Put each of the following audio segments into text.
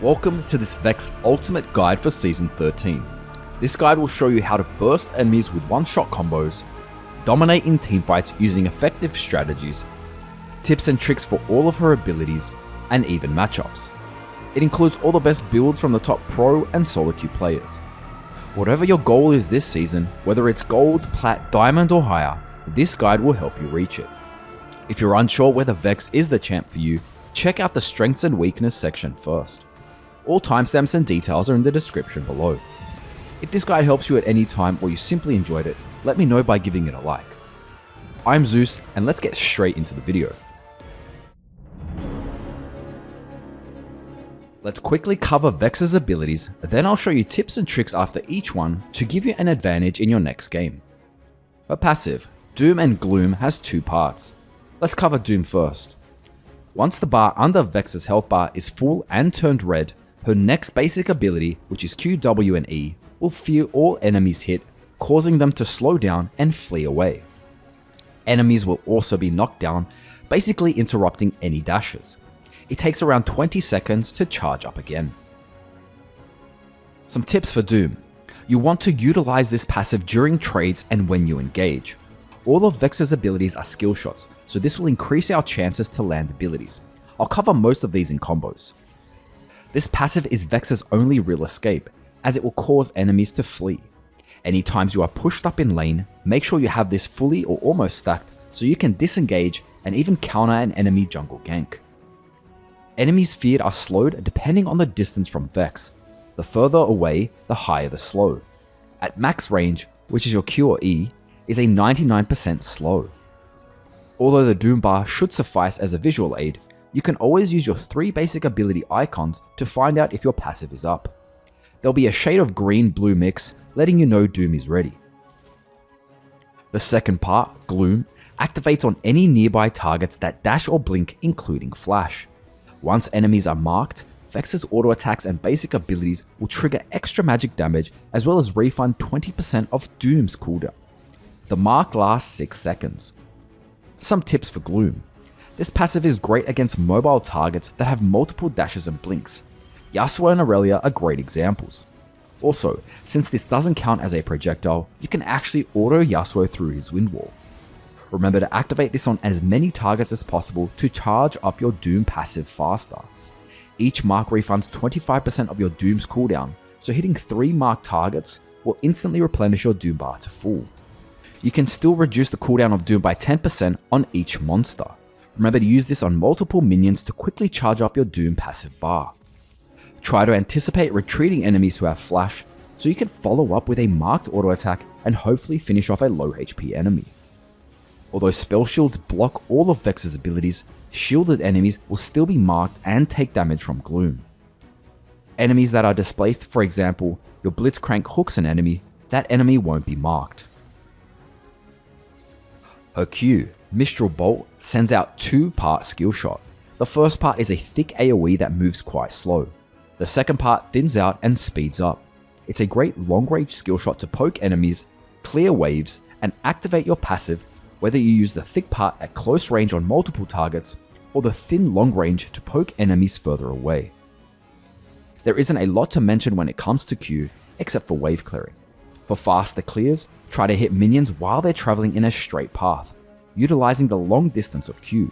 Welcome to this VEX Ultimate Guide for Season 13. This guide will show you how to burst enemies with one-shot combos, dominate in teamfights using effective strategies, tips and tricks for all of her abilities, and even matchups. It includes all the best builds from the top pro and solo queue players. Whatever your goal is this season, whether it's gold, plat, diamond or higher, this guide will help you reach it. If you're unsure whether VEX is the champ for you, check out the strengths and weakness section first. All timestamps and details are in the description below. If this guide helps you at any time or you simply enjoyed it, let me know by giving it a like. I'm Zoose, and let's get straight into the video. Let's quickly cover VEX's abilities, then I'll show you tips and tricks after each one to give you an advantage in your next game. Her passive, Doom and Gloom, has two parts. Let's cover Doom first. Once the bar under VEX's health bar is full and turned red, her next basic ability, which is Q, W, and E, will fear all enemies hit, causing them to slow down and flee away. Enemies will also be knocked down, basically interrupting any dashes. It takes around 20 seconds to charge up again. Some tips for Doom. You want to utilize this passive during trades and when you engage. All of VEX's abilities are skill shots, so this will increase our chances to land abilities. I'll cover most of these in combos. This passive is VEX's only real escape, as it will cause enemies to flee. Anytime you are pushed up in lane, make sure you have this fully or almost stacked so you can disengage and even counter an enemy jungle gank. Enemies feared are slowed depending on the distance from VEX. The further away, the higher the slow. At max range, which is your Q or E, is a 99% slow. Although the Doom bar should suffice as a visual aid, you can always use your 3 basic ability icons to find out if your passive is up. There'll be a shade of green-blue mix letting you know Doom is ready. The second part, Gloom, activates on any nearby targets that dash or blink, including flash. Once enemies are marked, VEX's auto attacks and basic abilities will trigger extra magic damage as well as refund 20% of Doom's cooldown. The mark lasts 6 seconds. Some tips for Gloom. This passive is great against mobile targets that have multiple dashes and blinks. Yasuo and Aurelia are great examples. Also, since this doesn't count as a projectile, you can actually auto Yasuo through his wind wall. Remember to activate this on as many targets as possible to charge up your Doom passive faster. Each mark refunds 25% of your Doom's cooldown, so hitting 3 marked targets will instantly replenish your Doom bar to full. You can still reduce the cooldown of Doom by 10% on each monster. Remember to use this on multiple minions to quickly charge up your Doom passive bar. Try to anticipate retreating enemies who have flash, so you can follow up with a marked auto attack and hopefully finish off a low HP enemy. Although spell shields block all of VEX's abilities, shielded enemies will still be marked and take damage from Gloom. Enemies that are displaced, for example, your Blitzcrank hooks an enemy, that enemy won't be marked. Her Q, Mistral Bolt, sends out 2-part skill shot. The first part is a thick AoE that moves quite slow. The second part thins out and speeds up. It's a great long-range skill shot to poke enemies, clear waves, and activate your passive, whether you use the thick part at close range on multiple targets, or the thin long range to poke enemies further away. There isn't a lot to mention when it comes to Q, except for wave clearing. For faster clears, try to hit minions while they're traveling in a straight path, utilizing the long distance of Q.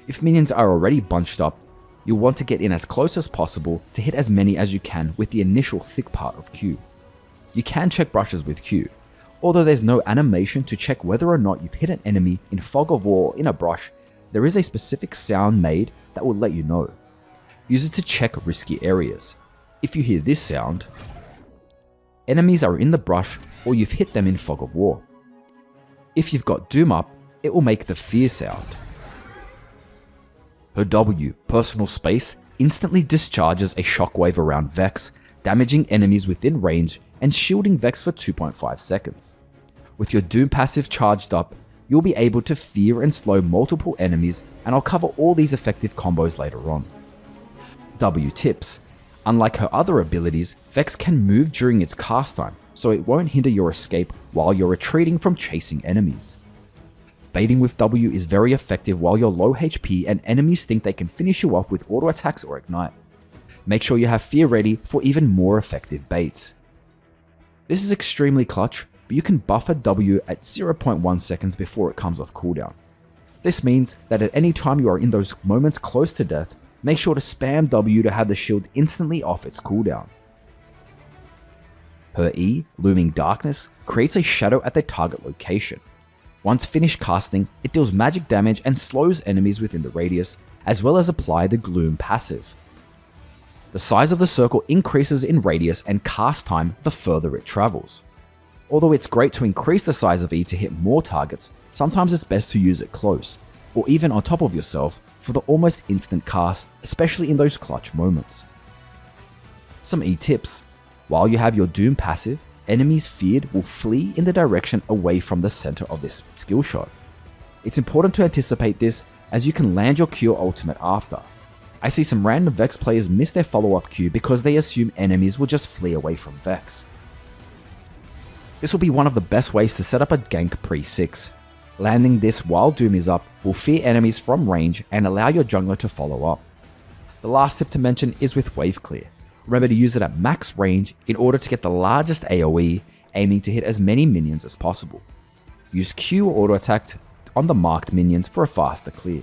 If minions are already bunched up, you'll want to get in as close as possible to hit as many as you can with the initial thick part of Q. You can check brushes with Q, although there's no animation to check whether or not you've hit an enemy in Fog of War or in a brush. There is a specific sound made that will let you know. Use it to check risky areas. If you hear this sound, enemies are in the brush or you've hit them in Fog of War. If you've got Doom up, it will make the fear sound. Her W, Personal Space, instantly discharges a shockwave around VEX, damaging enemies within range and shielding VEX for 2.5 seconds. With your Doom passive charged up, you'll be able to fear and slow multiple enemies, and I'll cover all these effective combos later on. W tips. Unlike her other abilities, VEX can move during its cast time, so it won't hinder your escape while you're retreating from chasing enemies. Baiting with W is very effective while you're low HP and enemies think they can finish you off with auto attacks or ignite. Make sure you have fear ready for even more effective baits. This is extremely clutch, but you can buffer W at 0.1 seconds before it comes off cooldown. This means that at any time you are in those moments close to death, make sure to spam W to have the shield instantly off its cooldown. Her E, Looming Darkness, creates a shadow at the target location. Once finished casting, it deals magic damage and slows enemies within the radius, as well as apply the Gloom passive. The size of the circle increases in radius and cast time the further it travels. Although it's great to increase the size of E to hit more targets, sometimes it's best to use it close, or even on top of yourself for the almost instant cast, especially in those clutch moments. Some E tips. While you have your Doom passive, enemies feared will flee in the direction away from the center of this skill shot. It's important to anticipate this, as you can land your Q ultimate after. I see some random VEX players miss their follow-up Q because they assume enemies will just flee away from VEX. This will be one of the best ways to set up a gank pre-6. Landing this while Doom is up will fear enemies from range and allow your jungler to follow up. The last tip to mention is with wave clear. Remember to use it at max range in order to get the largest AoE, aiming to hit as many minions as possible. Use Q or auto attack on the marked minions for a faster clear.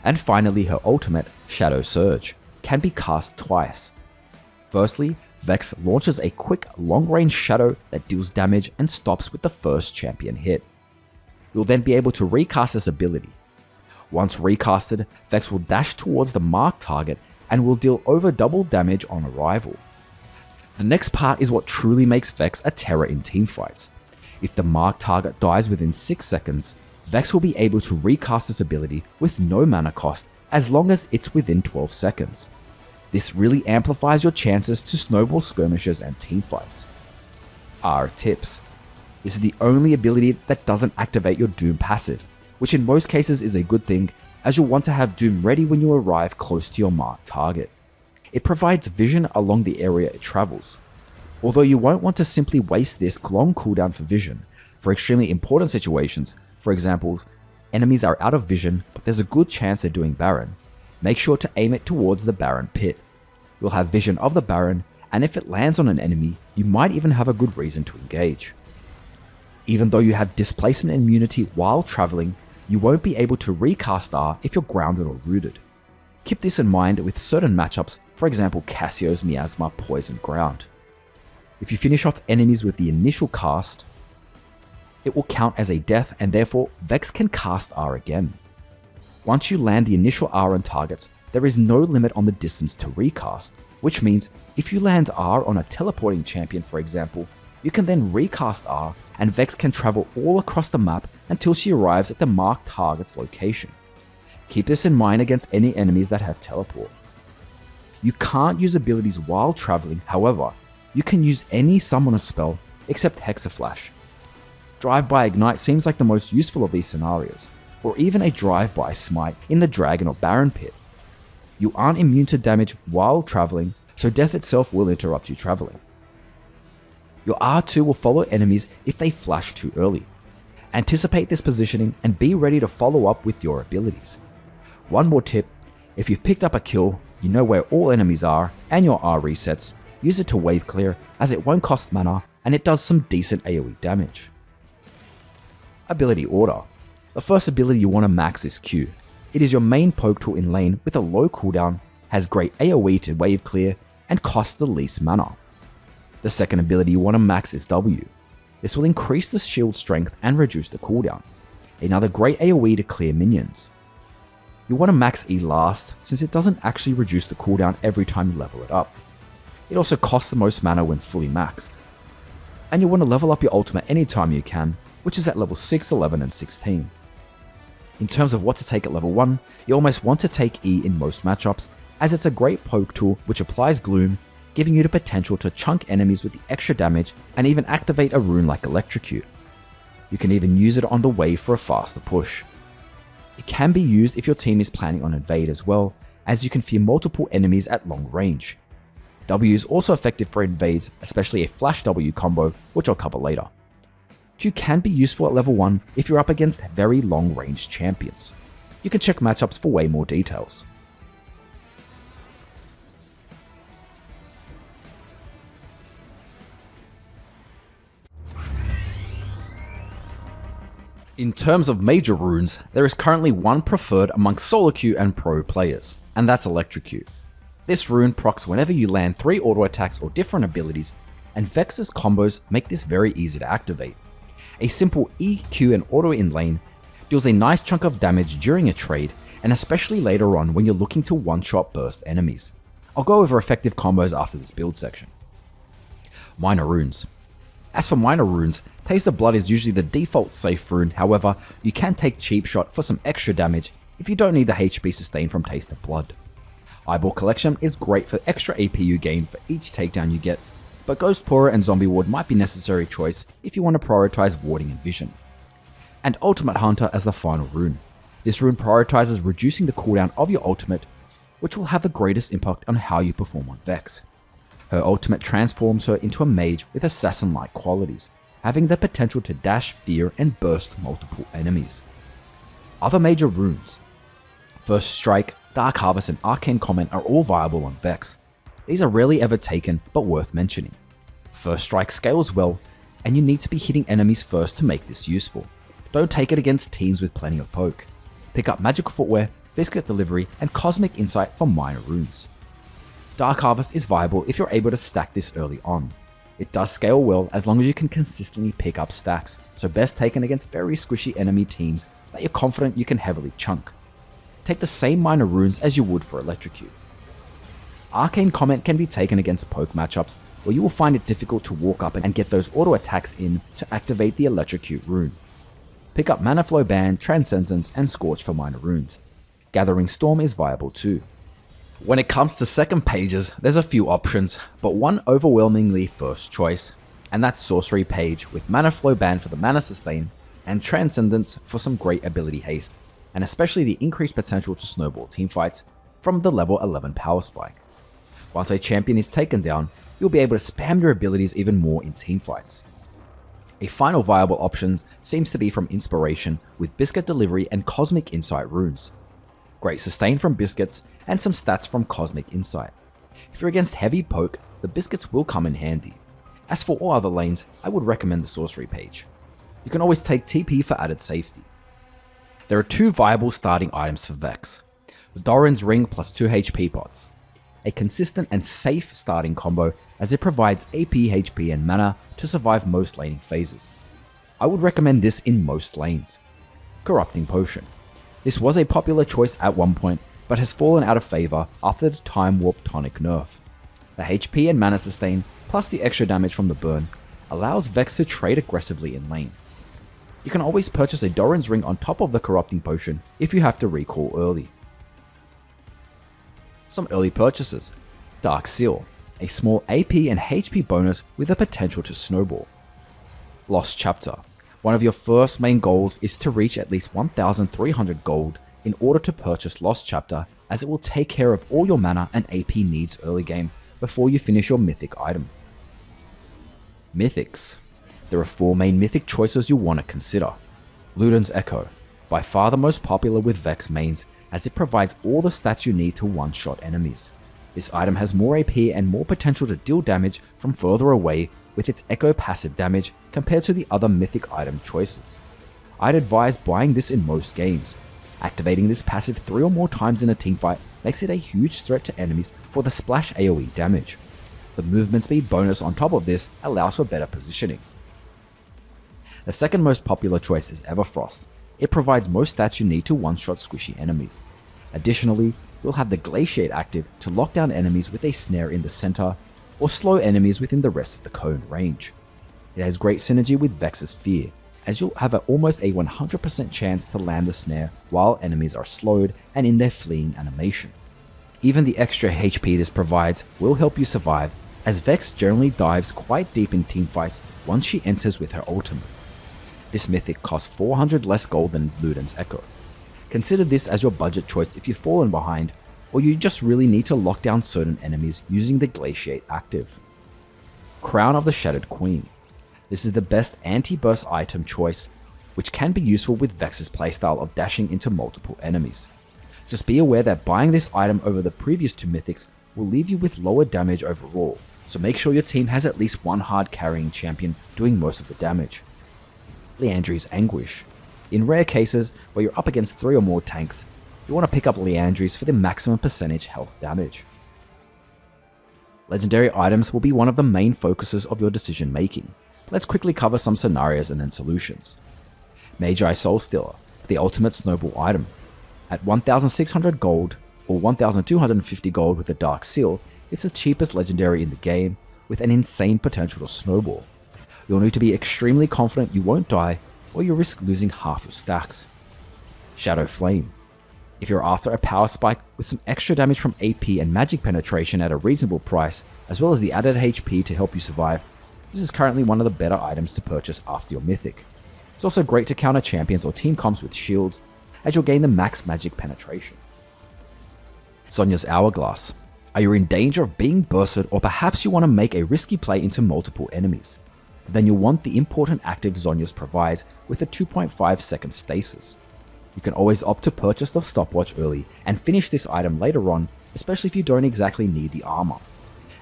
And finally, her ultimate, Shadow Surge, can be cast twice. Firstly, VEX launches a quick long-range shadow that deals damage and stops with the first champion hit. You'll then be able to recast this ability. Once recasted, VEX will dash towards the marked target and will deal over double damage on arrival. The next part is what truly makes VEX a terror in teamfights. If the marked target dies within 6 seconds, VEX will be able to recast this ability with no mana cost as long as it's within 12 seconds. This really amplifies your chances to snowball skirmishes and teamfights. R tips. This is the only ability that doesn't activate your Doom passive, which in most cases is a good thing, as you'll want to have Doom ready when you arrive close to your marked target. It provides vision along the area it travels. Although you won't want to simply waste this long cooldown for vision, for extremely important situations, for example, enemies are out of vision but there's a good chance they're doing Baron, make sure to aim it towards the Baron pit. You'll have vision of the Baron, and if it lands on an enemy, you might even have a good reason to engage. Even though you have displacement immunity while traveling, you won't be able to recast R if you're grounded or rooted. Keep this in mind with certain matchups, for example Cassio's Miasma Poison Ground. If you finish off enemies with the initial cast, it will count as a death and therefore VEX can cast R again. Once you land the initial R on targets, there is no limit on the distance to recast, which means if you land R on a teleporting champion for example, you can then recast R and VEX can travel all across the map until she arrives at the marked target's location. Keep this in mind against any enemies that have teleport. You can't use abilities while traveling, however, you can use any summoner spell except Hexaflash. Drive-by Ignite seems like the most useful of these scenarios, or even a drive-by smite in the Dragon or Baron pit. You aren't immune to damage while traveling, so death itself will interrupt you traveling. Your R2 will follow enemies if they flash too early. Anticipate this positioning and be ready to follow up with your abilities. One more tip, if you've picked up a kill, you know where all enemies are and your R resets, use it to wave clear as it won't cost mana and it does some decent AoE damage. Ability order. The first ability you want to max is Q. It is your main poke tool in lane with a low cooldown, has great AoE to wave clear, and costs the least mana. The second ability you want to max is W. This will increase the shield strength and reduce the cooldown. Another great AoE to clear minions. You want to max E last since it doesn't actually reduce the cooldown every time you level it up. It also costs the most mana when fully maxed. And you want to level up your ultimate anytime you can, which is at level 6, 11 and 16. In terms of what to take at level 1, you almost want to take E in most matchups as it's a great poke tool which applies Gloom, giving you the potential to chunk enemies with the extra damage and even activate a rune like Electrocute. You can even use it on the wave for a faster push. It can be used if your team is planning on invade as well, as you can fear multiple enemies at long range. W is also effective for invades, especially a flash W combo, which I'll cover later. Q can be useful at level 1 if you're up against very long range champions. You can check matchups for way more details. In terms of major runes, there is currently one preferred amongst solo queue and pro players, and that's Electrocute. This rune procs whenever you land 3 auto attacks or different abilities, and VEX's combos make this very easy to activate. A simple E, Q and auto in lane deals a nice chunk of damage during a trade, and especially later on when you're looking to one-shot burst enemies. I'll go over effective combos after this build section. Minor runes. As for minor runes, Taste of Blood is usually the default safe rune, however, you can take Cheap Shot for some extra damage if you don't need the HP sustain from Taste of Blood. Eyeball Collection is great for extra APU gain for each takedown you get, but Ghost Pourer and Zombie Ward might be necessary choice if you want to prioritize warding and vision. And Ultimate Hunter as the final rune. This rune prioritizes reducing the cooldown of your ultimate, which will have the greatest impact on how you perform on VEX. Her ultimate transforms her into a mage with assassin-like qualities, having the potential to dash, fear, and burst multiple enemies. Other major runes. First Strike, Dark Harvest, and Arcane Comet are all viable on VEX. These are rarely ever taken, but worth mentioning. First Strike scales well, and you need to be hitting enemies first to make this useful. Don't take it against teams with plenty of poke. Pick up Magical Footwear, Biscuit Delivery, and Cosmic Insight for minor runes. Dark Harvest is viable if you're able to stack this early on. It does scale well as long as you can consistently pick up stacks, so best taken against very squishy enemy teams that you're confident you can heavily chunk. Take the same minor runes as you would for Electrocute. Arcane Comet can be taken against poke matchups where you will find it difficult to walk up and get those auto attacks in to activate the Electrocute rune. Pick up Mana Flow Band, Transcendence, and Scorch for minor runes. Gathering Storm is viable too. When it comes to second pages, there's a few options, but one overwhelmingly first choice, and that's Sorcery page with Mana Flow Band for the mana sustain, and Transcendence for some great ability haste, and especially the increased potential to snowball teamfights from the level 11 power spike. Once a champion is taken down, you'll be able to spam your abilities even more in teamfights. A final viable option seems to be from Inspiration with Biscuit Delivery and Cosmic Insight runes. Great sustain from Biscuits, and some stats from Cosmic Insight. If you're against heavy poke, the Biscuits will come in handy. As for all other lanes, I would recommend the Sorcery page. You can always take TP for added safety. There are 2 viable starting items for VEX. The Doran's Ring plus 2 HP pots. A consistent and safe starting combo as it provides AP, HP, and mana to survive most laning phases. I would recommend this in most lanes. Corrupting Potion. This was a popular choice at one point, but has fallen out of favor after the Time Warp Tonic nerf. The HP and mana sustain, plus the extra damage from the burn, allows VEX to trade aggressively in lane. You can always purchase a Doran's Ring on top of the Corrupting Potion if you have to recall early. Some early purchases. Dark Seal, a small AP and HP bonus with the potential to snowball. Lost Chapter. One of your first main goals is to reach at least 1,300 gold in order to purchase Lost Chapter, as it will take care of all your mana and AP needs early game before you finish your mythic item. Mythics. There are 4 main mythic choices you'll want to consider. Ludens Echo, by far the most popular with VEX mains, as it provides all the stats you need to one-shot enemies. This item has more AP and more potential to deal damage from further away with its Echo passive damage compared to the other mythic item choices. I'd advise buying this in most games. Activating this passive 3 or more times in a teamfight makes it a huge threat to enemies for the splash AoE damage. The movement speed bonus on top of this allows for better positioning. The second most popular choice is Everfrost. It provides most stats you need to one-shot squishy enemies. Additionally, you'll have the Glaciate active to lock down enemies with a snare in the center, or slow enemies within the rest of the cone range. It has great synergy with Vex's Fear, as you'll have almost a 100% chance to land the snare while enemies are slowed and in their fleeing animation. Even the extra HP this provides will help you survive, as Vex generally dives quite deep in teamfights once she enters with her ultimate. This mythic costs 400 less gold than Ludens Echo. Consider this as your budget choice if you've fallen behind, or you just really need to lock down certain enemies using the Glaciate active. Crown of the Shattered Queen. This is the best anti-burst item choice, which can be useful with Vex's playstyle of dashing into multiple enemies. Just be aware that buying this item over the previous 2 mythics will leave you with lower damage overall, so make sure your team has at least one hard carrying champion doing most of the damage. Liandry's Anguish. In rare cases where you're up against 3 or more tanks, you want to pick up Liandry's for the maximum percentage health damage. Legendary items will be one of the main focuses of your decision making. Let's quickly cover some scenarios and then solutions. Magi Soulstealer, the ultimate snowball item. At 1600 gold or 1250 gold with a dark seal, it's the cheapest legendary in the game with an insane potential to snowball. You'll need to be extremely confident you won't die or you risk losing half your stacks. Shadow Flame. If you're after a power spike with some extra damage from AP and magic penetration at a reasonable price, as well as the added HP to help you survive, this is currently one of the better items to purchase after your mythic. It's also great to counter champions or team comps with shields, as you'll gain the max magic penetration. Zhonya's Hourglass. Are you in danger of being bursted, or perhaps you want to make a risky play into multiple enemies? Then you'll want the important active Zhonya's provides with a 2.5 second stasis. You can always opt to purchase the stopwatch early and finish this item later on, especially if you don't exactly need the armor.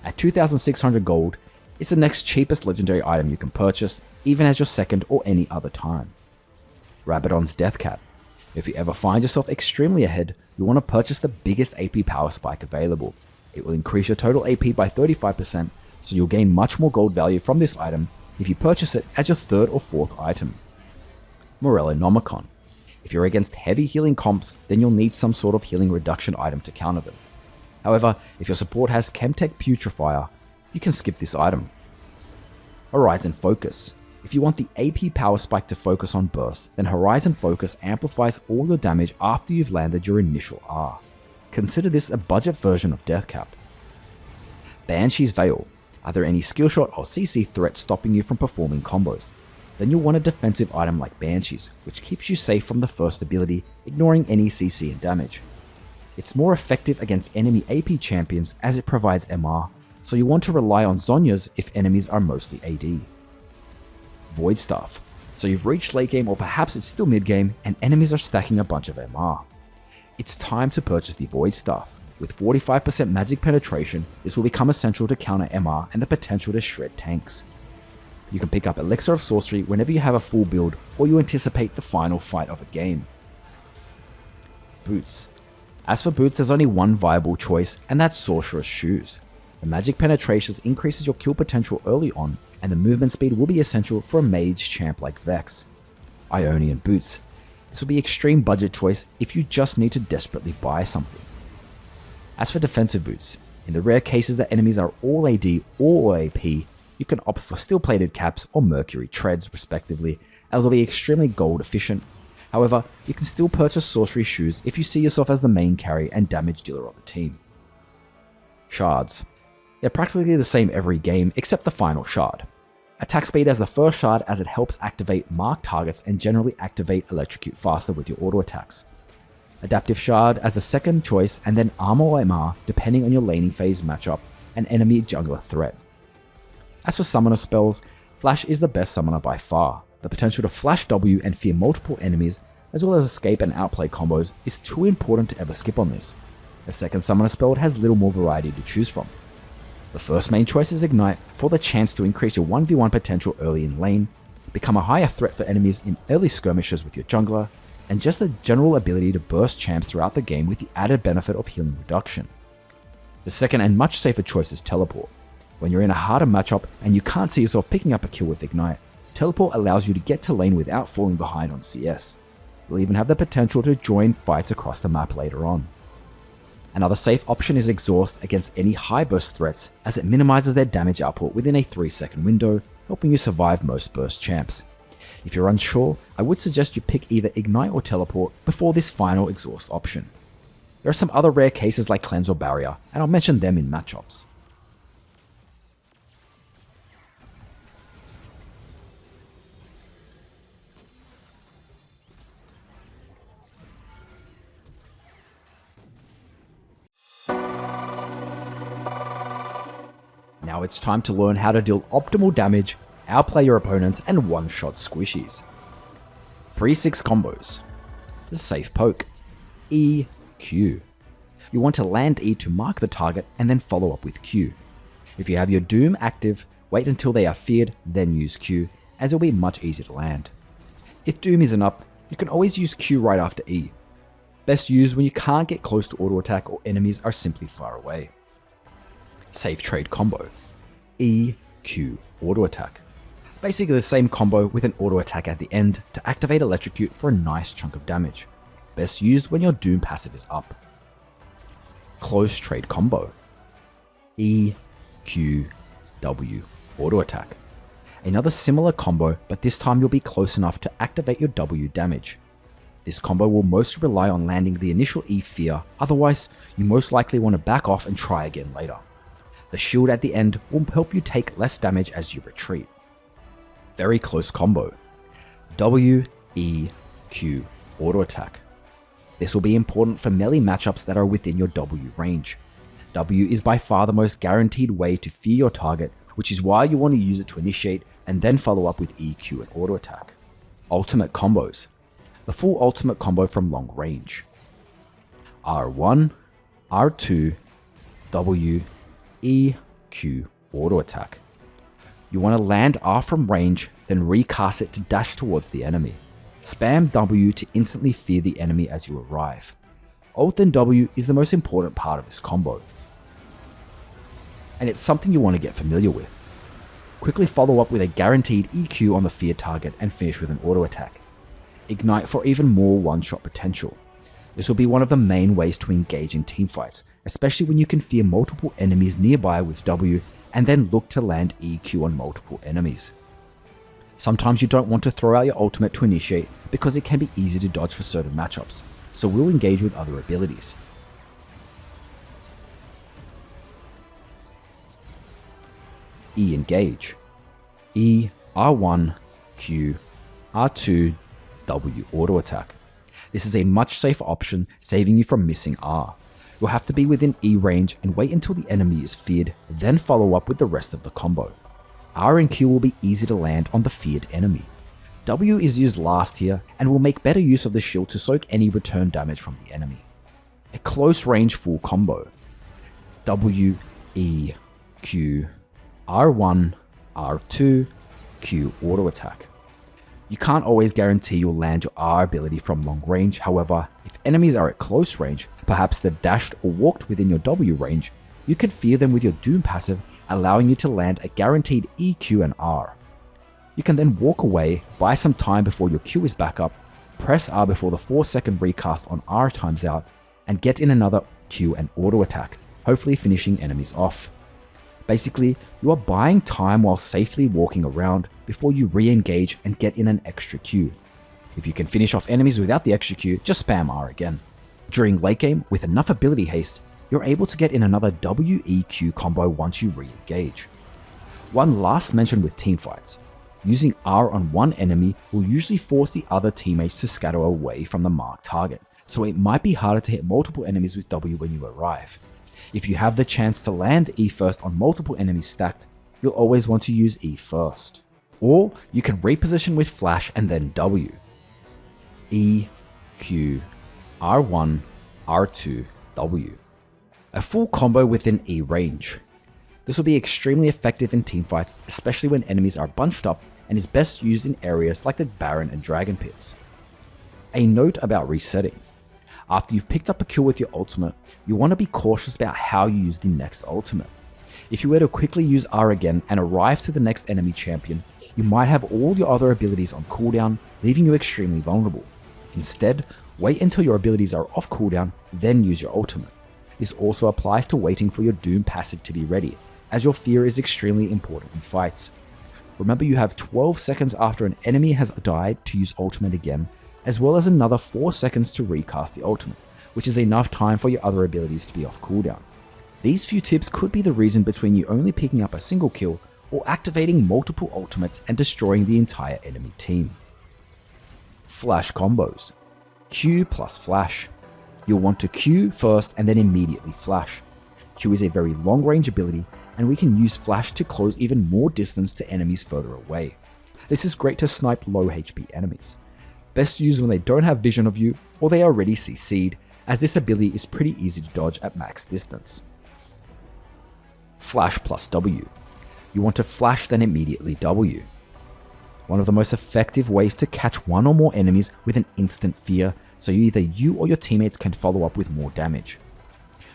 At 2600 gold, it's the next cheapest legendary item you can purchase, even as your second or any other time. Rabadon's Deathcap. If you ever find yourself extremely ahead, you want to purchase the biggest AP power spike available. It will increase your total AP by 35%, so you'll gain much more gold value from this item if you purchase it as your third or fourth item. Morellonomicon. If you're against heavy healing comps, then you'll need some sort of healing reduction item to counter them. However, if your support has Chemtech Putrefier, you can skip this item. Horizon Focus. If you want the AP power spike to focus on burst, then Horizon Focus amplifies all your damage after you've landed your initial R. Consider this a budget version of Deathcap. Banshee's Veil. Are there any skillshot or CC threats stopping you from performing combos? Then you'll want a defensive item like Banshees, which keeps you safe from the first ability, ignoring any CC and damage. It's more effective against enemy AP champions as it provides MR, so you want to rely on Zhonya's if enemies are mostly AD. Void Staff. So you've reached late game or perhaps it's still mid game and enemies are stacking a bunch of MR. It's time to purchase the Void Staff. With 45% magic penetration, this will become essential to counter MR and the potential to shred tanks. You can pick up Elixir of Sorcery whenever you have a full build or you anticipate the final fight of a game. Boots. As for boots, there's only one viable choice, and that's Sorcerer's Shoes. The magic penetrations increases your kill potential early on, and the movement speed will be essential for a mage champ like VEX. Ionian Boots. This will be extreme budget choice if you just need to desperately buy something. As for defensive boots, in the rare cases that enemies are all AD or AP, you can opt for steel-plated caps or mercury treads respectively, as they'll be extremely gold efficient. However, you can still purchase sorcery shoes if you see yourself as the main carry and damage dealer of the team. Shards. They're practically the same every game except the final shard. Attack speed as the first shard as it helps activate marked targets and generally activate Electrocute faster with your auto attacks. Adaptive Shard as the second choice, and then Armor or MR depending on your laning phase matchup and enemy jungler threat. As for summoner spells, Flash is the best summoner by far. The potential to flash W and fear multiple enemies, as well as escape and outplay combos, is too important to ever skip on this. The second summoner spell has little more variety to choose from. The first main choice is Ignite for the chance to increase your 1v1 potential early in lane, become a higher threat for enemies in early skirmishes with your jungler, and just a general ability to burst champs throughout the game with the added benefit of healing reduction. The second and much safer choice is Teleport. When you're in a harder matchup and you can't see yourself picking up a kill with Ignite, Teleport allows you to get to lane without falling behind on CS. You'll even have the potential to join fights across the map later on. Another safe option is Exhaust against any high burst threats, as it minimizes their damage output within a 3-second window, helping you survive most burst champs. If you're unsure, I would suggest you pick either Ignite or Teleport before this final Exhaust option. There are some other rare cases like Cleanse or Barrier, and I'll mention them in matchups. Now it's time to learn how to deal optimal damage, outplay your opponents, and one-shot squishies. Pre-6 combos. The safe poke. E, Q. You want to land E to mark the target and then follow up with Q. If you have your Doom active, wait until they are feared, then use Q, as it will be much easier to land. If Doom isn't up, You can always use Q right after E. Best used when you can't get close to auto attack or enemies are simply far away. Safe trade combo. E, Q, auto attack. Basically the same combo with an auto attack at the end to activate Electrocute for a nice chunk of damage. Best used when your Doom passive is up. Close trade combo. E, Q, W, auto attack. Another similar combo, but this time you'll be close enough to activate your W damage. This combo will mostly rely on landing the initial E fear, otherwise you most likely want to back off and try again later. The shield at the end will help you take less damage as you retreat. Very close combo. W, E, Q, auto attack. This will be important for melee matchups that are within your W range. W is by far the most guaranteed way to fear your target, which is why you want to use it to initiate and then follow up with E, Q, and auto attack. Ultimate combos. The full ultimate combo from long range. R1, R2, W, E, Q, auto attack. You want to land R from range, then recast it to dash towards the enemy. Spam W to instantly fear the enemy as you arrive. Ult and W is the most important part of this combo, and it's something you want to get familiar with. Quickly follow up with a guaranteed EQ on the fear target and finish with an auto attack. Ignite for even more one-shot potential. This will be one of the main ways to engage in teamfights, especially when you can fear multiple enemies nearby with W and then look to land EQ on multiple enemies. Sometimes you don't want to throw out your ultimate to initiate because it can be easy to dodge for certain matchups, so we'll engage with other abilities. E engage. E, R1, Q, R2, W auto attack. This is a much safer option, saving you from missing R. You'll have to be within E range and wait until the enemy is feared, then follow up with the rest of the combo. R and Q will be easy to land on the feared enemy. W is used last here and will make better use of the shield to soak any return damage from the enemy. A close range full combo. W, E, Q, R1, R2, Q auto attack. You can't always guarantee you'll land your R ability from long range, however, if enemies are at close range, perhaps they've dashed or walked within your W range, you can fear them with your Doom passive, allowing you to land a guaranteed EQ and R. You can then walk away, buy some time before your Q is back up, press R before the 4-second recast on R times out, and get in another Q and auto attack, hopefully finishing enemies off. Basically, you are buying time while safely walking around before you re-engage and get in an extra Q. If you can finish off enemies without the extra Q, just spam R again. During late game, with enough ability haste, you're able to get in another WEQ combo once you re-engage. One last mention with teamfights. Using R on one enemy will usually force the other teammates to scatter away from the marked target, so it might be harder to hit multiple enemies with W when you arrive. If you have the chance to land E first on multiple enemies stacked, you'll always want to use E first. Or you can reposition with Flash and then W. E, Q, R1, R2, W. A full combo within E range. This will be extremely effective in teamfights, especially when enemies are bunched up, and is best used in areas like the Baron and Dragon Pits. A note about resetting. After you've picked up a kill with your ultimate, you want to be cautious about how you use the next ultimate. If you were to quickly use R again and arrive to the next enemy champion, you might have all your other abilities on cooldown, leaving you extremely vulnerable. Instead, wait until your abilities are off cooldown, then use your ultimate. This also applies to waiting for your Doom passive to be ready, as your fear is extremely important in fights. Remember, you have 12 seconds after an enemy has died to use ultimate again, as well as another 4 seconds to recast the ultimate, which is enough time for your other abilities to be off cooldown. These few tips could be the reason between you only picking up a single kill or activating multiple ultimates and destroying the entire enemy team. Flash combos. Q plus Flash. You'll want to Q first and then immediately Flash. Q is a very long range ability, and we can use Flash to close even more distance to enemies further away. This is great to snipe low HP enemies. Best used when they don't have vision of you or they already CC'd, as this ability is pretty easy to dodge at max distance. Flash plus W. You want to Flash then immediately W. one of the most effective ways to catch one or more enemies with an instant fear, so either you or your teammates can follow up with more damage.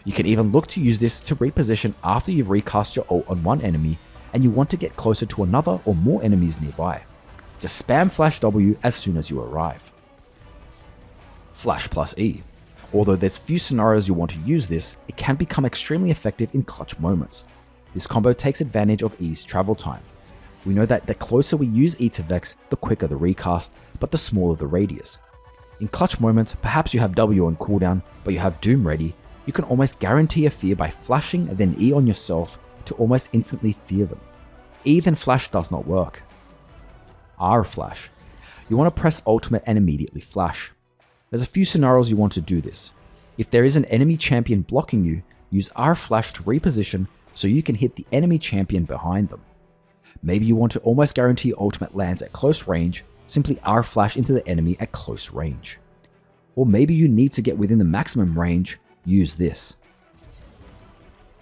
You can even look to use this to reposition after you've recast your ult on one enemy and you want to get closer to another or more enemies nearby. Just spam Flash W as soon as you arrive. Flash plus E. Although there's few scenarios you want to use this, it can become extremely effective in clutch moments. This combo takes advantage of E's travel time. We know that the closer we use E to Vex, the quicker the recast, but the smaller the radius. In clutch moments, perhaps you have W on cooldown, but you have Doom ready, you can almost guarantee a fear by flashing and then E on yourself to almost instantly fear them. E then flash does not work. R flash. You want to press ultimate and immediately flash. There's a few scenarios you want to do this. If there is an enemy champion blocking you, use R flash to reposition so you can hit the enemy champion behind them. Maybe you want to almost guarantee ultimate lands at close range, simply R flash into the enemy at close range. Or maybe you need to get within the maximum range, use this.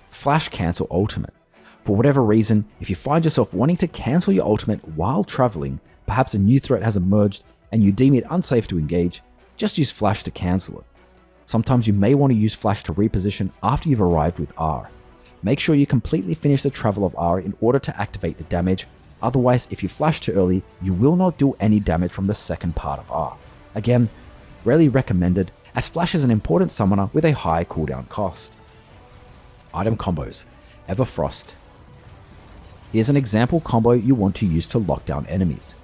Flash cancel ultimate. For whatever reason, if you find yourself wanting to cancel your ultimate while traveling, perhaps a new threat has emerged and you deem it unsafe to engage, just use flash to cancel it. Sometimes you may want to use flash to reposition after you've arrived with R. Make sure you completely finish the travel of R in order to activate the damage, otherwise if you flash too early, you will not do any damage from the second part of R. Again, rarely recommended, as flash is an important summoner with a high cooldown cost. Item combos. Everfrost. Here's an example combo you want to use to lock down enemies.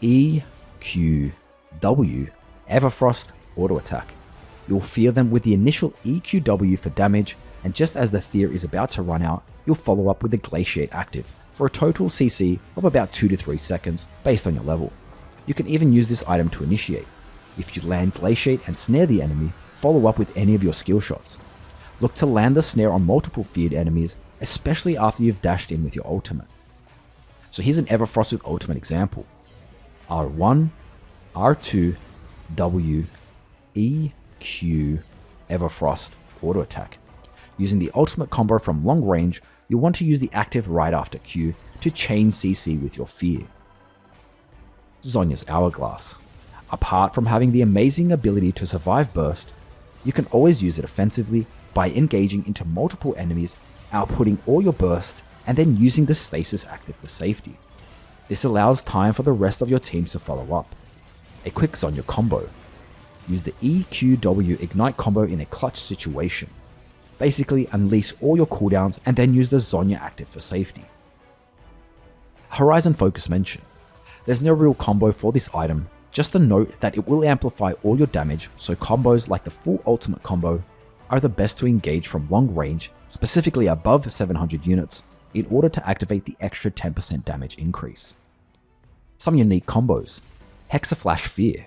E, Q, W, Everfrost, auto attack. You'll fear them with the initial EQW for damage, and just as the fear is about to run out, you'll follow up with the Glaciate active for a total CC of about 2 to 3 seconds based on your level. You can even use this item to initiate. If you land Glaciate and snare the enemy, follow up with any of your skill shots. Look to land the snare on multiple feared enemies, especially after you've dashed in with your ultimate. So here's an Everfrost with ultimate example. R1, R2, W, E, Q, Everfrost, auto attack. Using the ultimate combo from long range, you'll want to use the active right after Q to chain CC with your fear. Zhonya's Hourglass. Apart from having the amazing ability to survive burst, you can always use it offensively by engaging into multiple enemies, outputting all your burst, and then using the stasis active for safety. This allows time for the rest of your team to follow up. A quick Zhonya combo. Use the EQW Ignite combo in a clutch situation. Basically unleash all your cooldowns and then use the Zhonya active for safety. Horizon Focus Mention. There's no real combo for this item, just a note that it will amplify all your damage, so combos like the full ultimate combo are the best to engage from long range, specifically above 700 units, in order to activate the extra 10% damage increase. Some unique combos. Hexaflash Fear.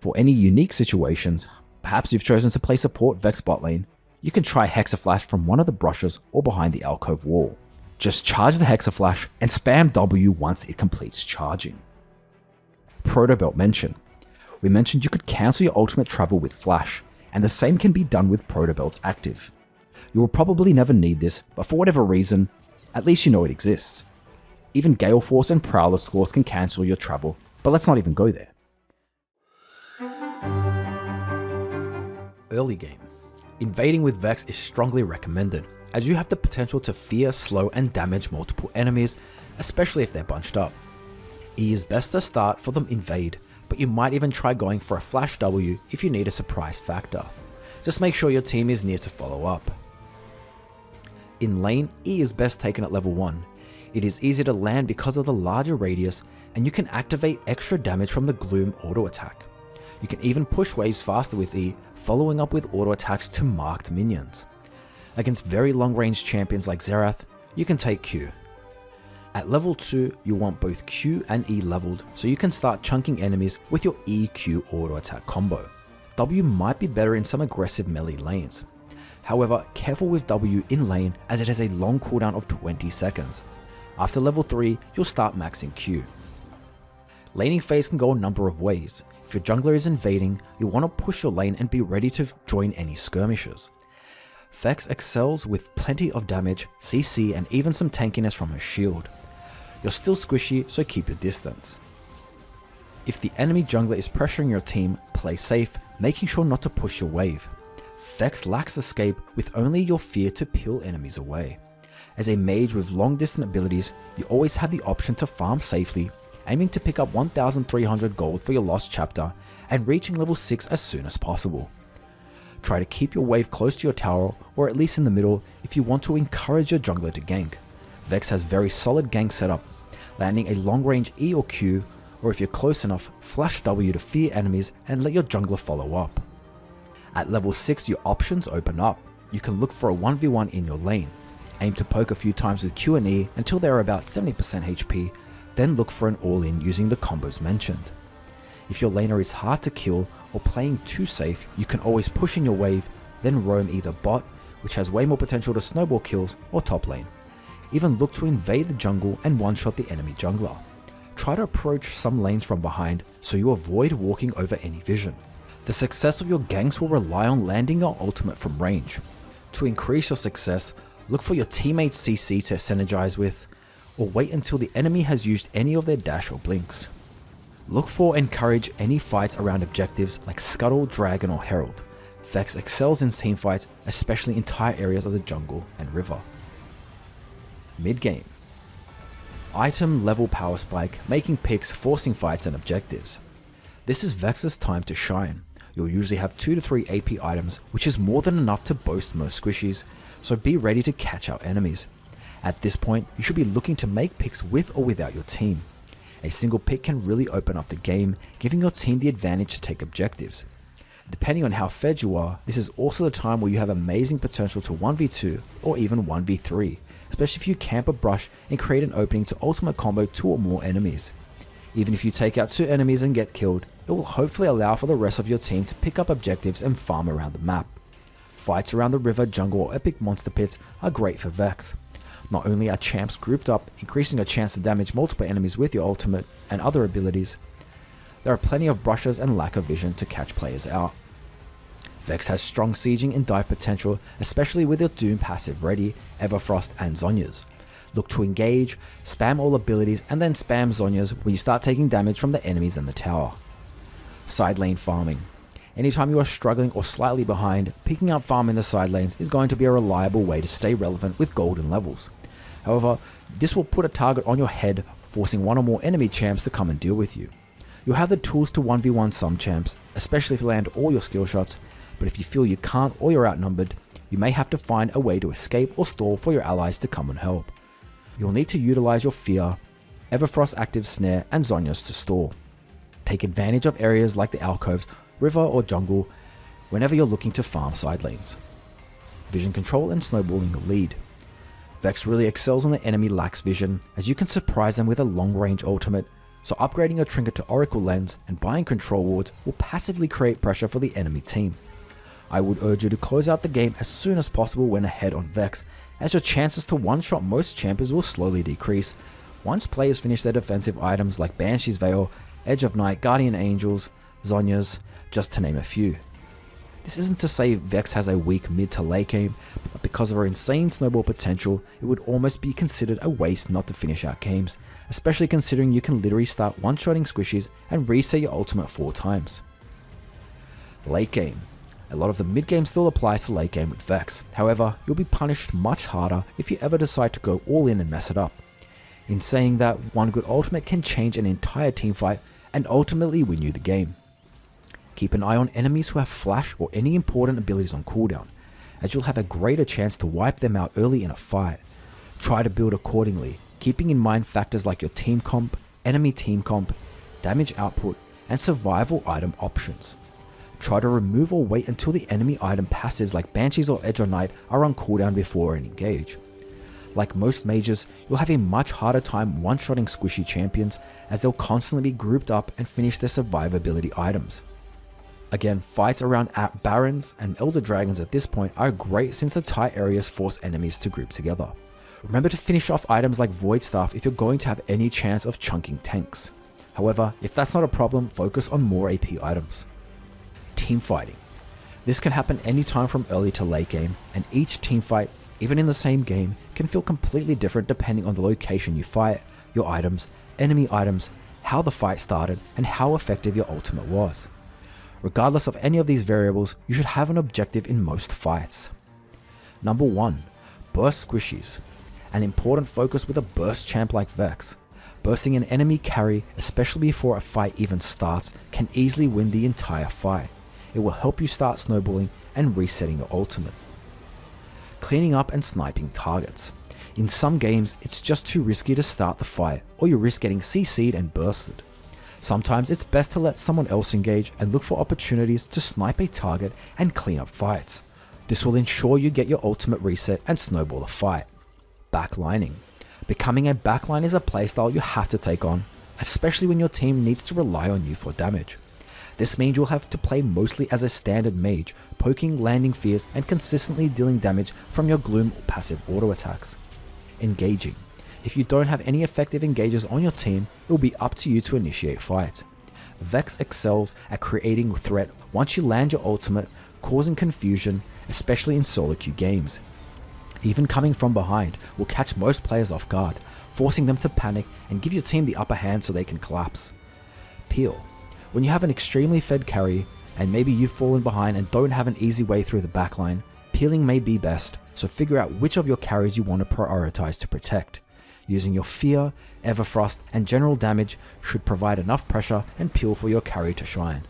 For any unique situations, perhaps you've chosen to play support Vex bot lane, you can try Hexaflash from one of the brushes or behind the alcove wall. Just charge the Hexaflash and spam W once it completes charging. Protobelt Mention. We mentioned you could cancel your ultimate travel with Flash, and the same can be done with Protobelt's active. You will probably never need this, but for whatever reason, at least you know it exists. Even Gale Force and Prowler scores can cancel your travel, but let's not even go there. Early game. Invading with Vex is strongly recommended, as you have the potential to fear, slow, and damage multiple enemies, especially if they're bunched up. E is best to start for the invade, but you might even try going for a Flash W if you need a surprise factor. Just make sure your team is near to follow up. In lane, E is best taken at level 1. It is easy to land because of the larger radius, and you can activate extra damage from the Gloom auto attack. You can even push waves faster with E, following up with auto attacks to marked minions. Against very long range champions like Xerath, you can take Q. At level 2, you want both Q and E leveled, so you can start chunking enemies with your EQ auto attack combo. W might be better in some aggressive melee lanes. However, careful with W in lane as it has a long cooldown of 20 seconds. After level 3, you'll start maxing Q. Laning phase can go a number of ways. If your jungler is invading, you'll want to push your lane and be ready to join any skirmishes. Vex excels with plenty of damage, CC, and even some tankiness from her shield. You're still squishy, so keep your distance. If the enemy jungler is pressuring your team, play safe, making sure not to push your wave. VEX lacks escape with only your fear to peel enemies away. As a mage with long distant abilities, you always have the option to farm safely, aiming to pick up 1300 gold for your lost chapter and reaching level 6 as soon as possible. Try to keep your wave close to your tower or at least in the middle if you want to encourage your jungler to gank. VEX has very solid gank setup, landing a long range E or Q, or if you're close enough, flash W to fear enemies and let your jungler follow up. At level 6 your options open up. You can look for a 1v1 in your lane, aim to poke a few times with Q and E until they are about 70% HP, then look for an all-in using the combos mentioned. If your laner is hard to kill or playing too safe, you can always push in your wave, then roam either bot, which has way more potential to snowball kills, or top lane. Even look to invade the jungle and one-shot the enemy jungler. Try to approach some lanes from behind so you avoid walking over any vision. The success of your ganks will rely on landing your ultimate from range. To increase your success, look for your teammates CC to synergize with, or wait until the enemy has used any of their dash or blinks. Look for and encourage any fights around objectives like Scuttle, Dragon or Herald. VEX excels in teamfights, especially in tight areas of the jungle and river. Mid-game. Item level power spike, making picks, forcing fights and objectives. This is VEX's time to shine. You'll usually have 2 to 3 AP items, which is more than enough to boast most squishies, so be ready to catch out enemies. At this point, you should be looking to make picks with or without your team. A single pick can really open up the game, giving your team the advantage to take objectives. Depending on how fed you are, this is also the time where you have amazing potential to 1v2 or even 1v3, especially if you camp a brush and create an opening to ultimate combo 2 or more enemies. Even if you take out 2 enemies and get killed, it will hopefully allow for the rest of your team to pick up objectives and farm around the map. Fights around the river, jungle or epic monster pits are great for VEX. Not only are champs grouped up, increasing your chance to damage multiple enemies with your ultimate and other abilities, there are plenty of brushes and lack of vision to catch players out. VEX has strong sieging and dive potential, especially with your Doom passive ready, Everfrost and Zhonya's. Look to engage, spam all abilities and then spam Zhonya's when you start taking damage from the enemies in the tower. Side lane farming. Anytime you are struggling or slightly behind, picking up farm in the side lanes is going to be a reliable way to stay relevant with golden levels. However, this will put a target on your head, forcing one or more enemy champs to come and deal with you. You'll have the tools to 1v1 some champs, especially if you land all your skill shots, but if you feel you can't or you're outnumbered, you may have to find a way to escape or stall for your allies to come and help. You'll need to utilize your Fear, Everfrost active snare and Zhonya's to stall. Take advantage of areas like the alcoves, river or jungle whenever you're looking to farm side lanes. Vision control and snowballing your lead. VEX really excels when the enemy lacks vision, as you can surprise them with a long range ultimate, so upgrading your trinket to Oracle Lens and buying control wards will passively create pressure for the enemy team. I would urge you to close out the game as soon as possible when ahead on VEX, as your chances to one-shot most champions will slowly decrease once players finish their defensive items like Banshee's Veil, Edge of Night, Guardian Angels, Zhonya's, just to name a few. This isn't to say VEX has a weak mid to late game, but because of her insane snowball potential, it would almost be considered a waste not to finish out games, especially considering you can literally start one-shotting squishies and reset your ultimate 4 times. Late game. A lot of the mid game still applies to late game with VEX, however, you'll be punished much harder if you ever decide to go all in and mess it up. In saying that, one good ultimate can change an entire teamfight and ultimately win you the game. Keep an eye on enemies who have flash or any important abilities on cooldown, as you'll have a greater chance to wipe them out early in a fight. Try to build accordingly, keeping in mind factors like your team comp, enemy team comp, damage output, and survival item options. Try to remove or wait until the enemy item passives like Banshees or Edge or Night are on cooldown before an engage. Like most mages, you'll have a much harder time one-shotting squishy champions, as they'll constantly be grouped up and finish their survivability items. Again, fights around Barons and Elder Dragons at this point are great since the tight areas force enemies to group together. Remember to finish off items like Void Staff if you're going to have any chance of chunking tanks. However, if that's not a problem, focus on more AP items. Team fighting. This can happen anytime from early to late game, and each team fight, even in the same game, can feel completely different depending on the location you fight, your items, enemy items, how the fight started, and how effective your ultimate was. Regardless of any of these variables, you should have an objective in most fights. Number 1. Burst squishies. An important focus with a burst champ like VEX. Bursting an enemy carry, especially before a fight even starts, can easily win the entire fight. It will help you start snowballing and resetting your ultimate. Cleaning up and sniping targets. In some games, it's just too risky to start the fight, or you risk getting CC'd and bursted. Sometimes it's best to let someone else engage and look for opportunities to snipe a target and clean up fights. This will ensure you get your ultimate reset and snowball the fight. Backlining. Becoming a backline is a playstyle you have to take on, especially when your team needs to rely on you for damage. This means you'll have to play mostly as a standard mage, poking landing fears and consistently dealing damage from your Gloom or passive auto attacks. Engaging. If you don't have any effective engagers on your team, it will be up to you to initiate fights. VEX excels at creating threat once you land your ultimate, causing confusion, especially in solo queue games. Even coming from behind will catch most players off guard, forcing them to panic and give your team the upper hand so they can collapse. Peel. When you have an extremely fed carry, and maybe you've fallen behind and don't have an easy way through the backline, peeling may be best, so figure out which of your carries you want to prioritize to protect. Using your Fear, Everfrost, and general damage should provide enough pressure and peel for your carry to shine.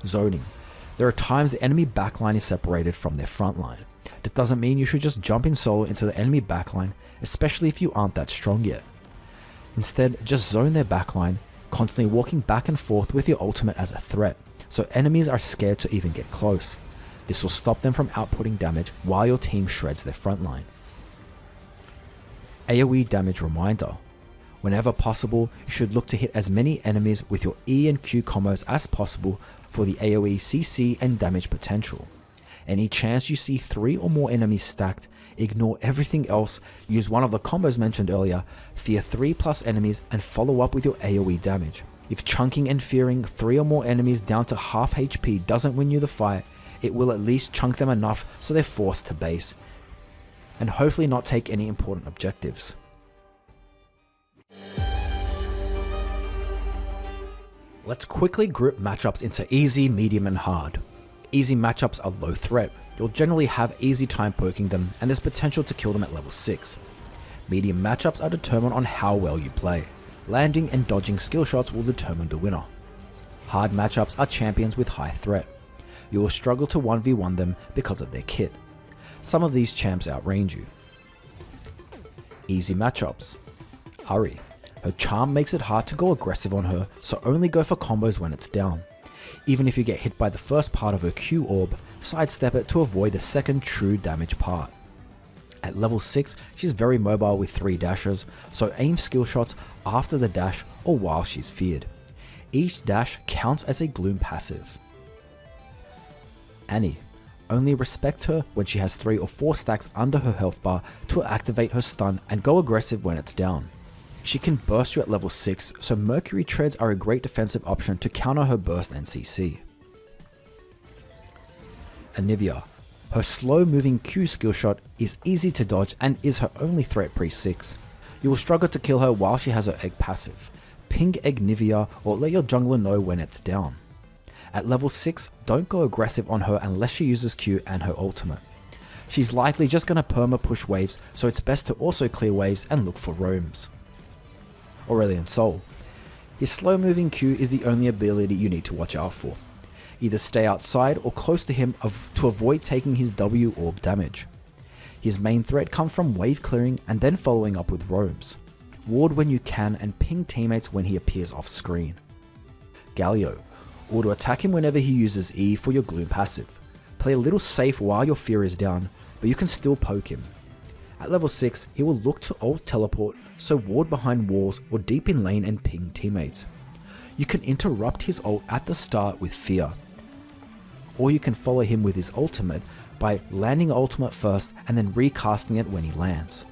Zoning. There are times the enemy backline is separated from their front line. This doesn't mean you should just jump in solo into the enemy backline, especially if you aren't that strong yet. Instead, just zone their backline, constantly walking back and forth with your ultimate as a threat, so enemies are scared to even get close. This will stop them from outputting damage while your team shreds their front line. AoE damage reminder. Whenever possible, you should look to hit as many enemies with your E and Q combos as possible for the AoE CC and damage potential. Any chance you see 3 or more enemies stacked, ignore everything else, use one of the combos mentioned earlier, fear 3+ enemies and follow up with your AoE damage. If chunking and fearing 3 or more enemies down to half HP doesn't win you the fight, it will at least chunk them enough so they're forced to base, and hopefully not take any important objectives. Let's quickly group matchups into easy, medium and hard. Easy matchups are low threat, you'll generally have easy time poking them and there's potential to kill them at level 6. Medium matchups are determined on how well you play. Landing and dodging skill shots will determine the winner. Hard matchups are champions with high threat. You will struggle to 1v1 them because of their kit. Some of these champs outrange you. Easy matchups. Ahri. Her charm makes it hard to go aggressive on her, so only go for combos when it's down. Even if you get hit by the first part of her Q orb, sidestep it to avoid the second true damage part. At level 6, she's very mobile with 3 dashes, so aim skill shots after the dash or while she's feared. Each dash counts as a Gloom passive. Annie. Only respect her when she has 3 or 4 stacks under her health bar to activate her stun and go aggressive when it's down. She can burst you at level 6, so Mercury Treads are a great defensive option to counter her burst and CC. Anivia. Her slow moving Q skill shot is easy to dodge and is her only threat pre-6. You will struggle to kill her while she has her egg passive. Ping Egnivia or let your jungler know when it's down. At level 6, don't go aggressive on her unless she uses Q and her ultimate. She's likely just going to perma push waves, so it's best to also clear waves and look for roams. Aurelion Sol. His slow moving Q is the only ability you need to watch out for. Either stay outside or close to him to avoid taking his W orb damage. His main threat comes from wave clearing and then following up with roams. Ward when you can and ping teammates when he appears off screen. Galio. Auto attack him whenever he uses E for your Gloom passive. Play a little safe while your fear is down, but you can still poke him. At level 6, he will look to ult teleport, so ward behind walls or deep in lane and ping teammates. You can interrupt his ult at the start with fear, or you can follow him with his ultimate by landing ultimate first and then recasting it when he lands.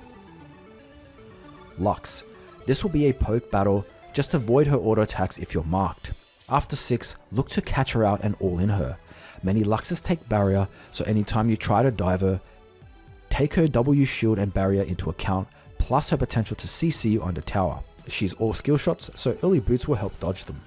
Lux. This will be a poke battle, just avoid her auto attacks if you're marked. After 6, look to catch her out and all in her. Many Luxes take barrier, so anytime you try to dive her, take her W shield and barrier into account, plus her potential to CC you under tower. She's all skill shots, so early boots will help dodge them.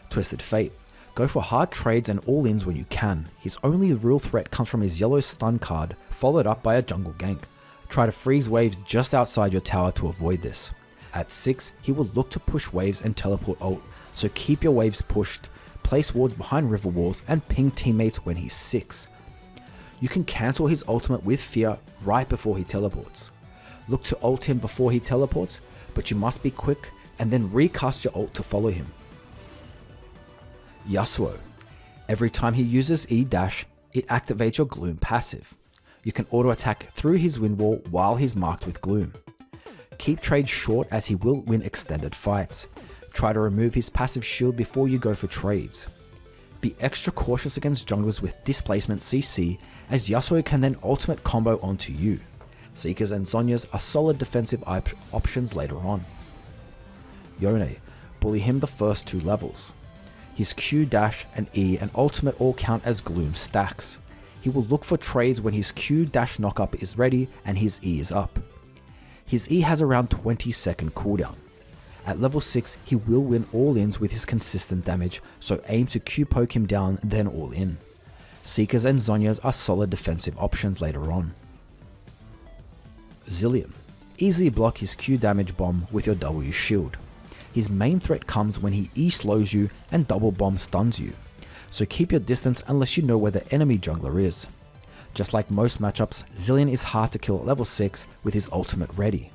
Twisted Fate. Go for hard trades and all-ins when you can. His only real threat comes from his yellow stun card, followed up by a jungle gank. Try to freeze waves just outside your tower to avoid this. At 6, he will look to push waves and teleport ult, so keep your waves pushed, place wards behind river walls, and ping teammates when he's 6. You can cancel his ultimate with fear right before he teleports. Look to ult him before he teleports, but you must be quick and then recast your ult to follow him. Yasuo. Every time he uses E-dash, it activates your Gloom passive. You can auto attack through his wind wall while he's marked with Gloom. Keep trades short as he will win extended fights. Try to remove his passive shield before you go for trades. Be extra cautious against junglers with displacement CC, as Yasuo can then ultimate combo onto you. Seekers and Zhonya's are solid defensive options later on. Yone. Bully him the first 2 levels. His Q, dash, and E and ultimate all count as Gloom stacks. He will look for trades when his Q dash knockup is ready and his E is up. His E has around 20-second cooldown. At level 6, he will win all-ins with his consistent damage, so aim to Q poke him down then all in. Seekers and Zhonya's are solid defensive options later on. Zilean. Easily block his Q damage bomb with your W shield. His main threat comes when he E slows you and double bomb stuns you, so keep your distance unless you know where the enemy jungler is. Just like most matchups, Zilean is hard to kill at level 6 with his ultimate ready.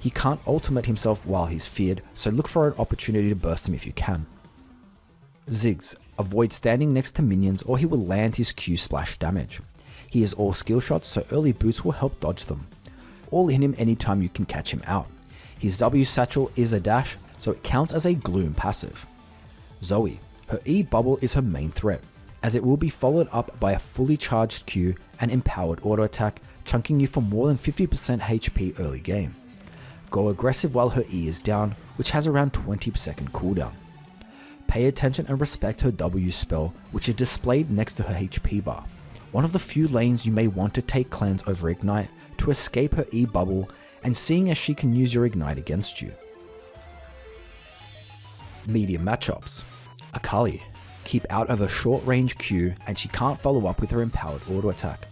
He can't ultimate himself while he's feared, so look for an opportunity to burst him if you can. Ziggs. Avoid standing next to minions or he will land his Q splash damage. He is all skill shots, so early boots will help dodge them. All in him anytime you can catch him out. His W satchel is a dash, so it counts as a Gloom passive. Zoe. Her E bubble is her main threat, as it will be followed up by a fully charged Q and empowered auto attack, chunking you for more than 50% HP early game. Go aggressive while her E is down, which has around 20-second cooldown. Pay attention and respect her W spell, which is displayed next to her HP bar. One of the few lanes you may want to take cleanse over Ignite to escape her E bubble, and seeing as she can use your Ignite against you. Medium matchups. Akali. Keep out of her short range Q and she can't follow up with her empowered auto attack.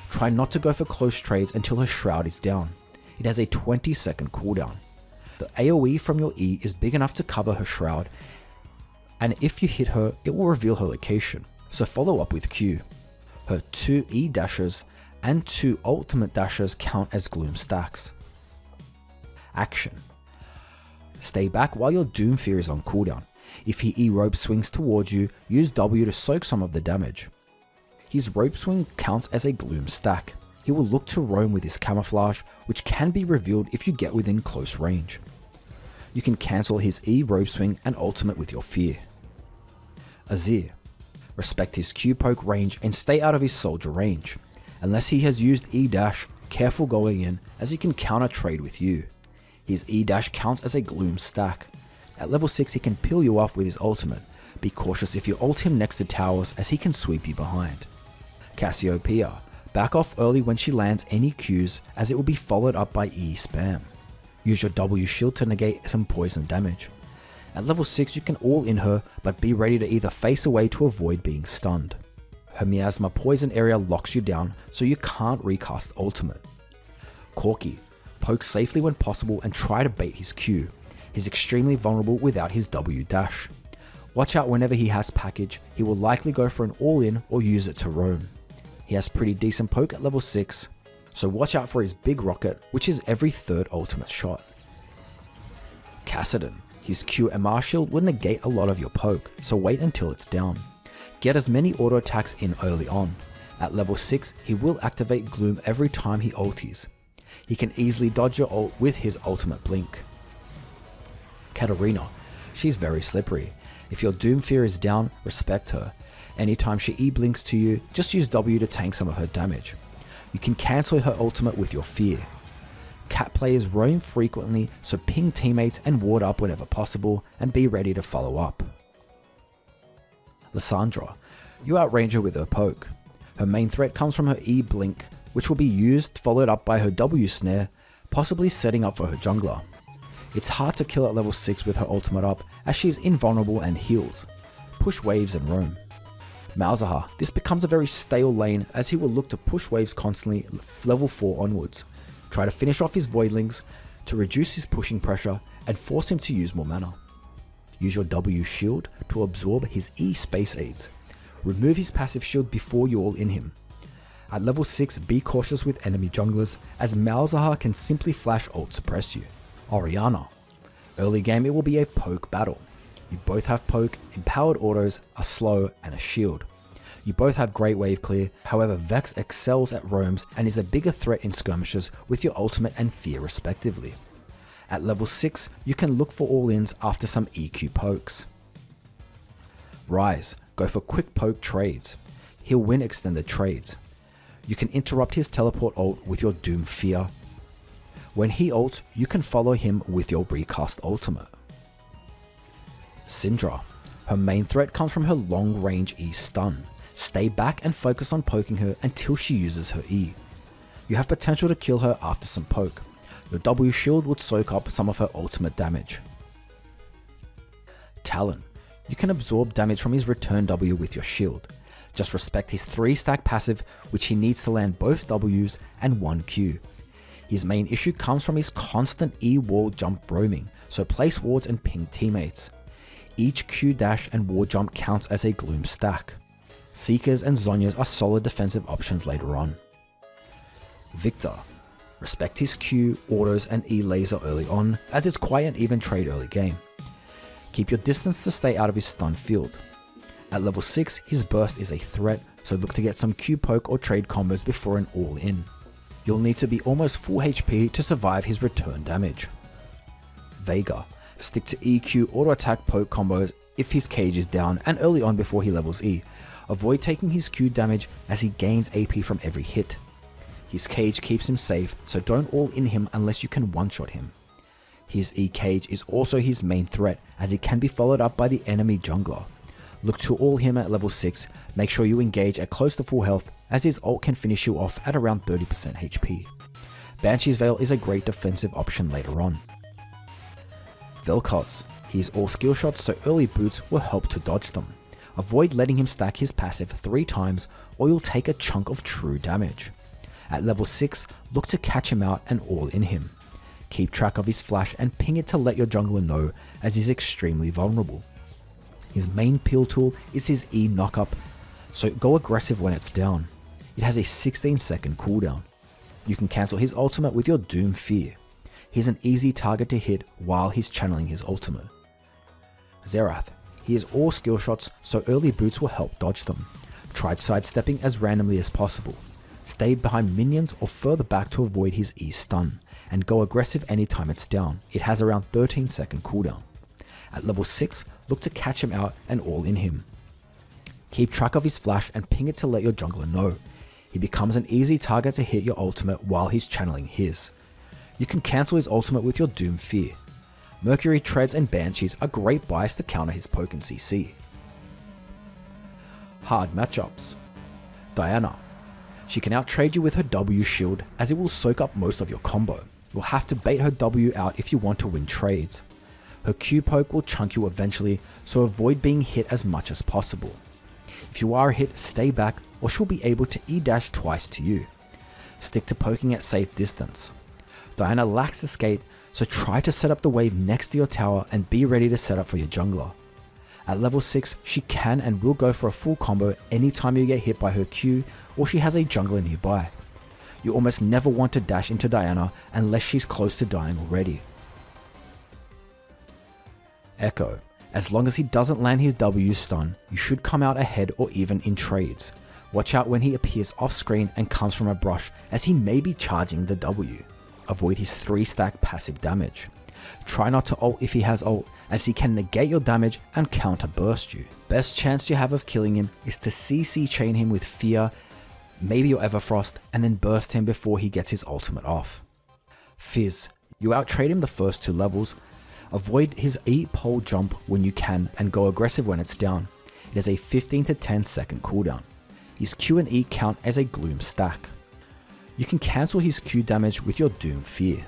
Try not to go for close trades until her shroud is down. It has a 20-second cooldown. The AoE from your E is big enough to cover her shroud, and if you hit her, it will reveal her location, so follow up with Q. Her 2 E dashes and 2 ultimate dashes count as Gloom stacks. Action. Stay back while your Doomfear is on cooldown. If he E-rope swings towards you, use W to soak some of the damage. His rope swing counts as a Gloom stack. He will look to roam with his camouflage, which can be revealed if you get within close range. You can cancel his E-rope swing and ultimate with your fear. Azir. Respect his Q-poke range and stay out of his soldier range. Unless he has used E-dash, careful going in, as he can counter trade with you. His E-dash counts as a Gloom stack. At level 6 he can peel you off with his ultimate. Be cautious if you ult him next to towers, as he can sweep you behind. Cassiopeia. Back off early when she lands any Qs, as it will be followed up by E spam. Use your W shield to negate some poison damage. At level 6 you can all in her, but be ready to either face away to avoid being stunned. Her miasma poison area locks you down, so you can't recast ultimate. Corki. Poke safely when possible and try to bait his Q. He's extremely vulnerable without his W dash. Watch out whenever he has package, he will likely go for an all-in or use it to roam. He has pretty decent poke at level 6, so watch out for his big rocket, which is every 3rd ultimate shot. Kassadin. His Q MR shield will negate a lot of your poke, so wait until it's down. Get as many auto attacks in early on. At level 6, he will activate Gloom every time he ulties. He can easily dodge your ult with his ultimate blink. Katarina. She's very slippery. If your Doomfear is down, respect her. Anytime she E-blinks to you, just use W to tank some of her damage. You can cancel her ultimate with your fear. Cat players roam frequently, so ping teammates and ward up whenever possible, and be ready to follow up. Lissandra. You outrange her with her poke. Her main threat comes from her E-blink, which will be used followed up by her W snare, possibly setting up for her jungler. It's hard to kill at level 6 with her ultimate up as she is invulnerable and heals. Push waves and roam. Malzahar, this becomes a very stale lane as he will look to push waves constantly level 4 onwards, try to finish off his voidlings to reduce his pushing pressure and force him to use more mana. Use your W shield to absorb his E space aids. Remove his passive shield before you all in him. At level 6, be cautious with enemy junglers as Malzahar can simply flash ult suppress you. Orianna. Early game it will be a poke battle. You both have poke, empowered autos, a slow and a shield. You both have great wave clear, however VEX excels at roams and is a bigger threat in skirmishes with your ultimate and fear respectively. At level 6 you can look for all-ins after some EQ pokes. Rise, go for quick poke trades. He'll win extended trades. You can interrupt his teleport ult with your Doom Fear. When he ults, you can follow him with your recast ultimate. Syndra. Her main threat comes from her long range E stun. Stay back and focus on poking her until she uses her E. You have potential to kill her after some poke. Your W shield would soak up some of her ultimate damage. Talon. You can absorb damage from his return W with your shield. Just respect his 3-stack passive, which he needs to land both Ws and 1 Q. His main issue comes from his constant E wall jump roaming, so place wards and ping teammates. Each Q dash and ward jump counts as a Gloom stack. Seekers and Zhonya's are solid defensive options later on. Victor. Respect his Q, autos and E laser early on, as it's quite an even trade early game. Keep your distance to stay out of his stun field. At level 6, his burst is a threat, so look to get some Q poke or trade combos before an all-in. You'll need to be almost full HP to survive his return damage. Veigar. Stick to EQ auto attack poke combos if his cage is down and early on before he levels E. Avoid taking his Q damage as he gains AP from every hit. His cage keeps him safe, so don't all in him unless you can one-shot him. His E cage is also his main threat as it can be followed up by the enemy jungler. Look to all him at level 6, make sure you engage at close to full health as his ult can finish you off at around 30% HP. Banshee's Veil is a great defensive option later on. Vel'Koz. He is all skill shots, so early boots will help to dodge them. Avoid letting him stack his passive 3 times or you'll take a chunk of true damage. At level 6, look to catch him out and all in him. Keep track of his flash and ping it to let your jungler know as he's extremely vulnerable. His main peel tool is his E knockup, so go aggressive when it's down. It has a 16-second cooldown. You can cancel his ultimate with your Doom Fear. He's an easy target to hit while he's channeling his ultimate. Xerath. He is all skill shots, so early boots will help dodge them. Try sidestepping as randomly as possible. Stay behind minions or further back to avoid his E stun, and go aggressive anytime it's down. It has around 13-second cooldown. At level 6, look to catch him out and all in him. Keep track of his flash and ping it to let your jungler know. He becomes an easy target to hit your ultimate while he's channeling his. You can cancel his ultimate with your Doom Fear. Mercury Treads and Banshees are great buys to counter his poke and CC. Hard matchups. Diana. She can outtrade you with her W shield as it will soak up most of your combo. You'll have to bait her W out if you want to win trades. Her Q poke will chunk you eventually, so avoid being hit as much as possible. If you are hit, stay back or she'll be able to E-dash twice to you. Stick to poking at safe distance. Diana lacks escape, so try to set up the wave next to your tower and be ready to set up for your jungler. At level 6, she can and will go for a full combo anytime you get hit by her Q or she has a jungler nearby. You almost never want to dash into Diana unless she's close to dying already. Echo. As long as he doesn't land his W stun, you should come out ahead or even in trades. Watch out when he appears off screen and comes from a brush as he may be charging the W. Avoid his 3-stack passive damage. Try not to ult if he has ult, as he can negate your damage and counter burst you. Best chance you have of killing him is to CC chain him with Fear, maybe your Everfrost, and then burst him before he gets his ultimate off. Fizz. You outtrade him the first 2 levels. Avoid his E pole jump when you can and go aggressive when it's down. It has a 15 to 10 second cooldown. His Q and E count as a Gloom stack. You can cancel his Q damage with your Doom Fear.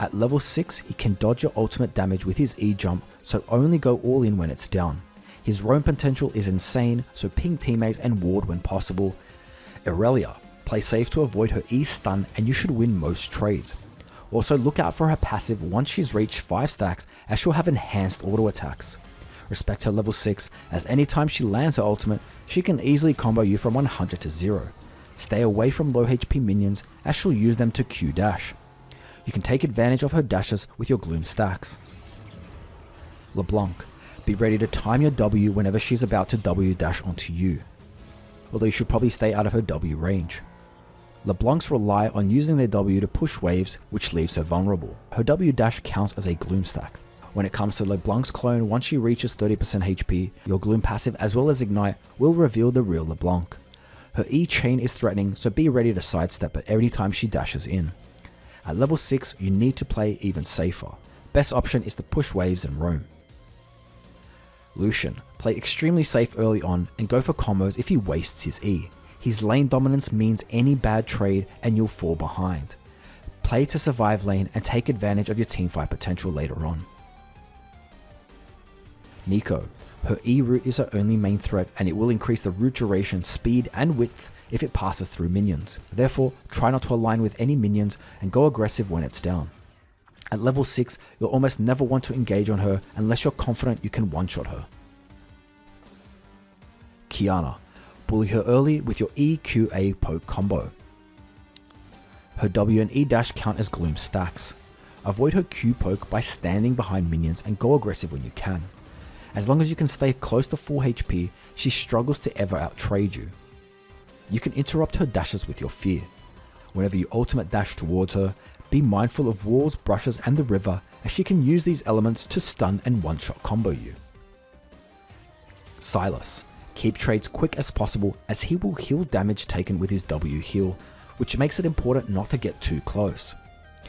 At level 6, he can dodge your ultimate damage with his E jump, so only go all in when it's down. His roam potential is insane, so ping teammates and ward when possible. Irelia, play safe to avoid her E stun and you should win most trades. Also look out for her passive once she's reached 5 stacks, as she'll have enhanced auto attacks. Respect her level 6, as anytime she lands her ultimate, she can easily combo you from 100 to 0. Stay away from low HP minions, as she'll use them to Q dash. You can take advantage of her dashes with your Gloom stacks. LeBlanc, be ready to time your W whenever she's about to W dash onto you, although you should probably stay out of her W range. LeBlancs rely on using their W to push waves, which leaves her vulnerable. Her W dash counts as a Gloom stack. When it comes to LeBlanc's clone, once she reaches 30% HP, your Gloom passive as well as Ignite will reveal the real LeBlanc. Her E chain is threatening, so be ready to sidestep it every time she dashes in. At level 6, you need to play even safer. Best option is to push waves and roam. Lucian, play extremely safe early on and go for combos if he wastes his E. His lane dominance means any bad trade and you'll fall behind. Play to survive lane and take advantage of your teamfight potential later on. Neeko, her E route is her only main threat and it will increase the route duration, speed and width if it passes through minions. Therefore, try not to align with any minions and go aggressive when it's down. At level 6, you'll almost never want to engage on her unless you're confident you can one-shot her. Kiana, bully her early with your EQA poke combo. Her W and E dash count as Gloom stacks. Avoid her Q poke by standing behind minions and go aggressive when you can. As long as you can stay close to full HP, she struggles to ever outtrade you. You can interrupt her dashes with your fear. Whenever you ultimate dash towards her, be mindful of walls, brushes and the river, as she can use these elements to stun and one-shot combo you. Silas, keep trades quick as possible as he will heal damage taken with his W heal, which makes it important not to get too close.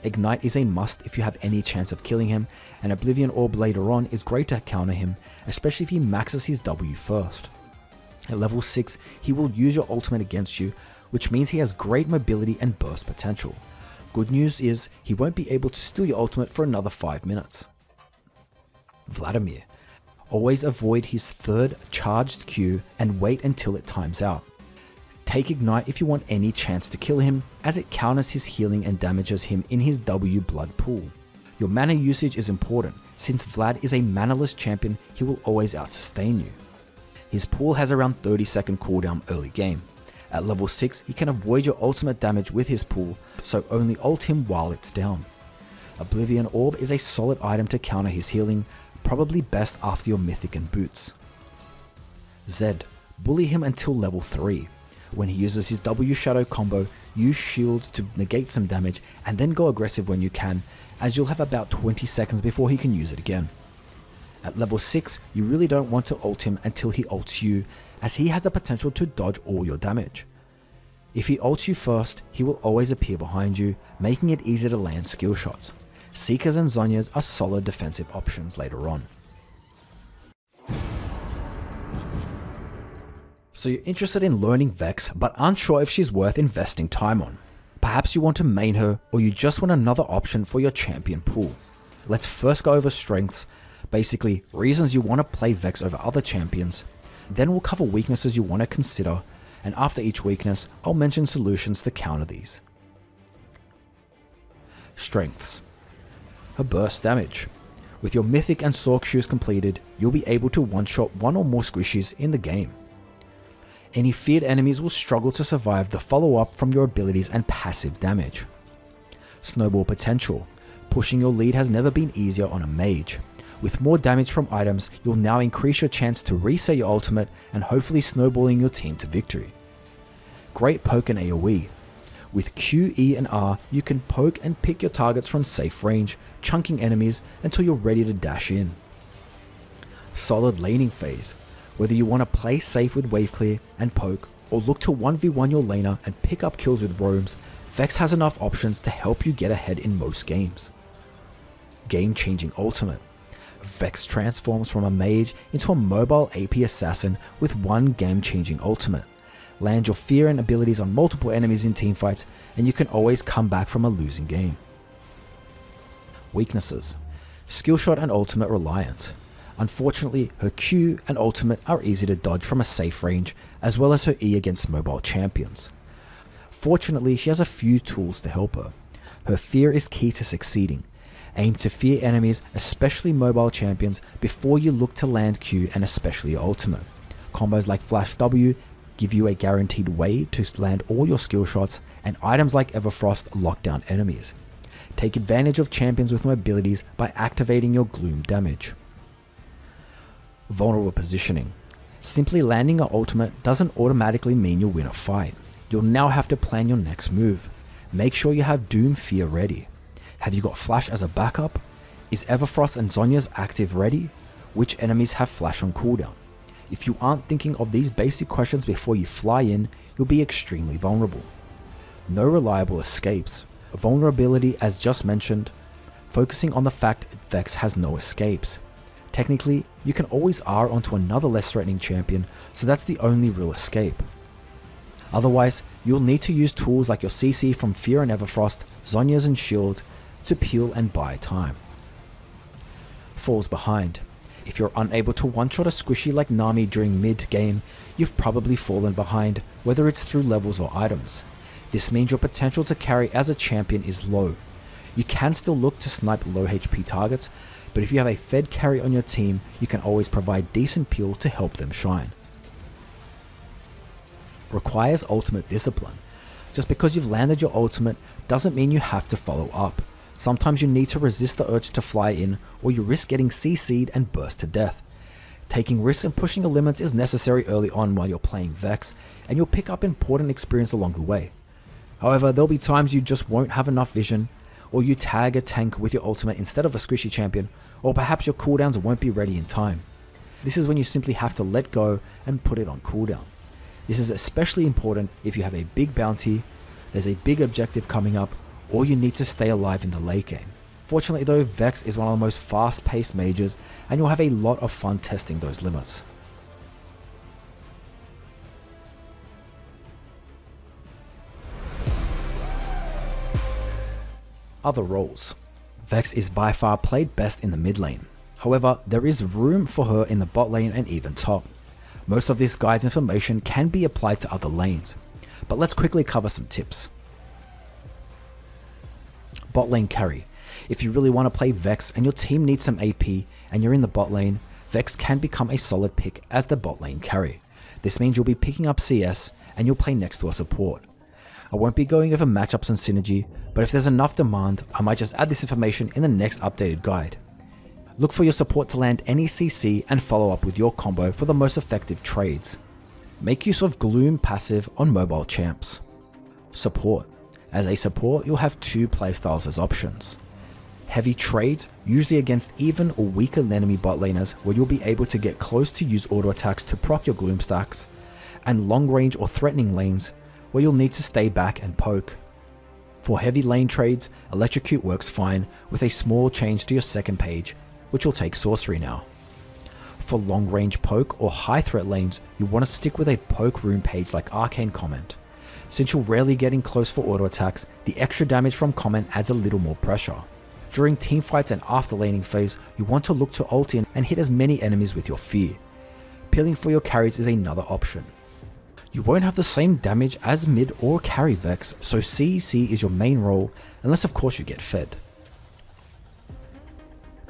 Ignite is a must if you have any chance of killing him, and Oblivion Orb later on is great to counter him, especially if he maxes his W first. At level 6, he will use your ultimate against you, which means he has great mobility and burst potential. Good news is, he won't be able to steal your ultimate for another 5 minutes. Vladimir, always avoid his third charged Q and wait until it times out. Take Ignite if you want any chance to kill him, as it counters his healing and damages him in his W blood pool. Your mana usage is important, since Vlad is a manaless champion, he will always outsustain you. His pool has around 30-second cooldown early game. At level 6, he can avoid your ultimate damage with his pool, so only ult him while it's down. Oblivion Orb is a solid item to counter his healing, probably best after your Mythic and boots. Zed, bully him until level 3. When he uses his W Shadow combo, use shields to negate some damage and then go aggressive when you can, as you'll have about 20 seconds before he can use it again. At level 6, you really don't want to ult him until he ults you, as he has the potential to dodge all your damage. If he ults you first, he will always appear behind you, making it easy to land skill shots. Seekers and Zhonyas are solid defensive options later on. So you're interested in learning VEX but aren't sure if she's worth investing time on. Perhaps you want to main her, or you just want another option for your champion pool. Let's first go over strengths, basically reasons you want to play VEX over other champions. Then we'll cover weaknesses you want to consider, and after each weakness, I'll mention solutions to counter these. Strengths. Her burst damage. With your Mythic and Sorc shoes completed, you'll be able to one-shot one or more squishies in the game. Any feared enemies will struggle to survive the follow-up from your abilities and passive damage. Snowball potential. Pushing your lead has never been easier on a mage. With more damage from items, you'll now increase your chance to reset your ultimate and hopefully snowballing your team to victory. Great poke and AoE. With Q, E and R, you can poke and pick your targets from safe range, chunking enemies until you're ready to dash in. Solid laning phase. Whether you want to play safe with wave clear and poke, or look to 1v1 your laner and pick up kills with roams, VEX has enough options to help you get ahead in most games. Game-changing ultimate. VEX transforms from a mage into a mobile AP assassin with one game-changing ultimate. Land your fear and abilities on multiple enemies in teamfights, and you can always come back from a losing game. Weaknesses: Skillshot and ultimate reliant. Unfortunately, her Q and ultimate are easy to dodge from a safe range, as well as her E against mobile champions. Fortunately, she has a few tools to help her. Her fear is key to succeeding. Aim to fear enemies, especially mobile champions, before you look to land Q and especially your ultimate. Combos like Flash W give you a guaranteed way to land all your skill shots, and items like Everfrost lock down enemies. Take advantage of champions with mobilities by activating your Gloom damage. Vulnerable positioning. Simply landing your ultimate doesn't automatically mean you'll win a fight. You'll now have to plan your next move. Make sure you have Doom Fear ready. Have you got Flash as a backup? Is Everfrost and Zhonya's active ready? Which enemies have Flash on cooldown? If you aren't thinking of these basic questions before you fly in, you'll be extremely vulnerable. No reliable escapes. Vulnerability, as just mentioned, focusing on the fact VEX has no escapes. Technically, you can always R onto another less threatening champion, so that's the only real escape. Otherwise, you'll need to use tools like your CC from Fear and Everfrost, Zhonya's and Shield to peel and buy time. Falls behind. If you're unable to one-shot a squishy like Nami during mid-game, you've probably fallen behind, whether it's through levels or items. This means your potential to carry as a champion is low. You can still look to snipe low HP targets, but if you have a fed carry on your team, you can always provide decent peel to help them shine. Requires ultimate discipline. Just because you've landed your ultimate doesn't mean you have to follow up. Sometimes you need to resist the urge to fly in, or you risk getting CC'd and burst to death. Taking risks and pushing your limits is necessary early on while you're playing VEX, and you'll pick up important experience along the way. However, there'll be times you just won't have enough vision, or you tag a tank with your ultimate instead of a squishy champion, or perhaps your cooldowns won't be ready in time. This is when you simply have to let go and put it on cooldown. This is especially important if you have a big bounty, there's a big objective coming up, or you need to stay alive in the late game. Fortunately though, VEX is one of the most fast-paced majors, and you'll have a lot of fun testing those limits. Other roles. VEX is by far played best in the mid lane. However, there is room for her in the bot lane and even top. Most of this guide's information can be applied to other lanes, but let's quickly cover some tips. Bot lane carry. If you really want to play VEX and your team needs some AP and you're in the bot lane, VEX can become a solid pick as the bot lane carry. This means you'll be picking up CS and you'll play next to a support. I won't be going over matchups and synergy, but if there's enough demand, I might just add this information in the next updated guide. Look for your support to land any CC and follow up with your combo for the most effective trades. Make use of Gloom passive on mobile champs. Support. As a support, you'll have two playstyles as options. Heavy trades, usually against even or weaker enemy bot laners where you'll be able to get close to use auto attacks to proc your Gloom stacks, and long range or threatening lanes where you'll need to stay back and poke. For heavy lane trades, Electrocute works fine with a small change to your second page, which will take Sorcery now. For long range poke or high threat lanes, you want to stick with a poke rune page like Arcane Comet. Since you're rarely getting close for auto attacks, the extra damage from Comet adds a little more pressure. During teamfights and after laning phase, you want to look to ult in and hit as many enemies with your fear. Peeling for your carries is another option. You won't have the same damage as mid or carry VEX, so CEC is your main role, unless of course you get fed.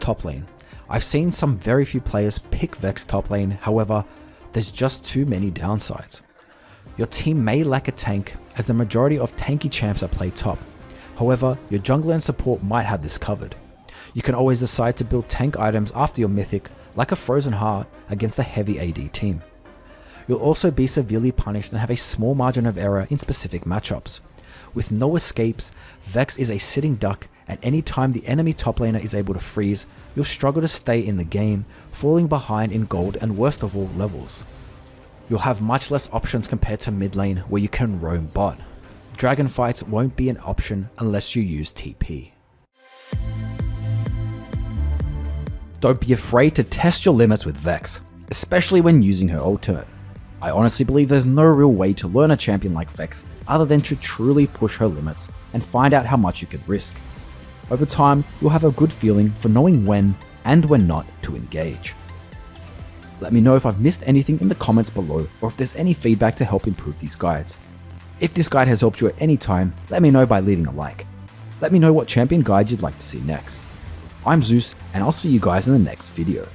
Top lane. I've seen some very few players pick VEX top lane, however, there's just too many downsides. Your team may lack a tank, as the majority of tanky champs are played top. However, your jungler and support might have this covered. You can always decide to build tank items after your mythic, like a Frozen Heart, against a heavy AD team. You'll also be severely punished and have a small margin of error in specific matchups. With no escapes, VEX is a sitting duck, and any time the enemy top laner is able to freeze, you'll struggle to stay in the game, falling behind in gold and worst of all levels. You'll have much less options compared to mid lane where you can roam bot. Dragon fights won't be an option unless you use TP. Don't be afraid to test your limits with VEX, especially when using her ultimate. I honestly believe there's no real way to learn a champion like VEX other than to truly push her limits and find out how much you could risk. Over time, you'll have a good feeling for knowing when and when not to engage. Let me know if I've missed anything in the comments below or if there's any feedback to help improve these guides. If this guide has helped you at any time, let me know by leaving a like. Let me know what champion guide you'd like to see next. I'm Zoose, and I'll see you guys in the next video.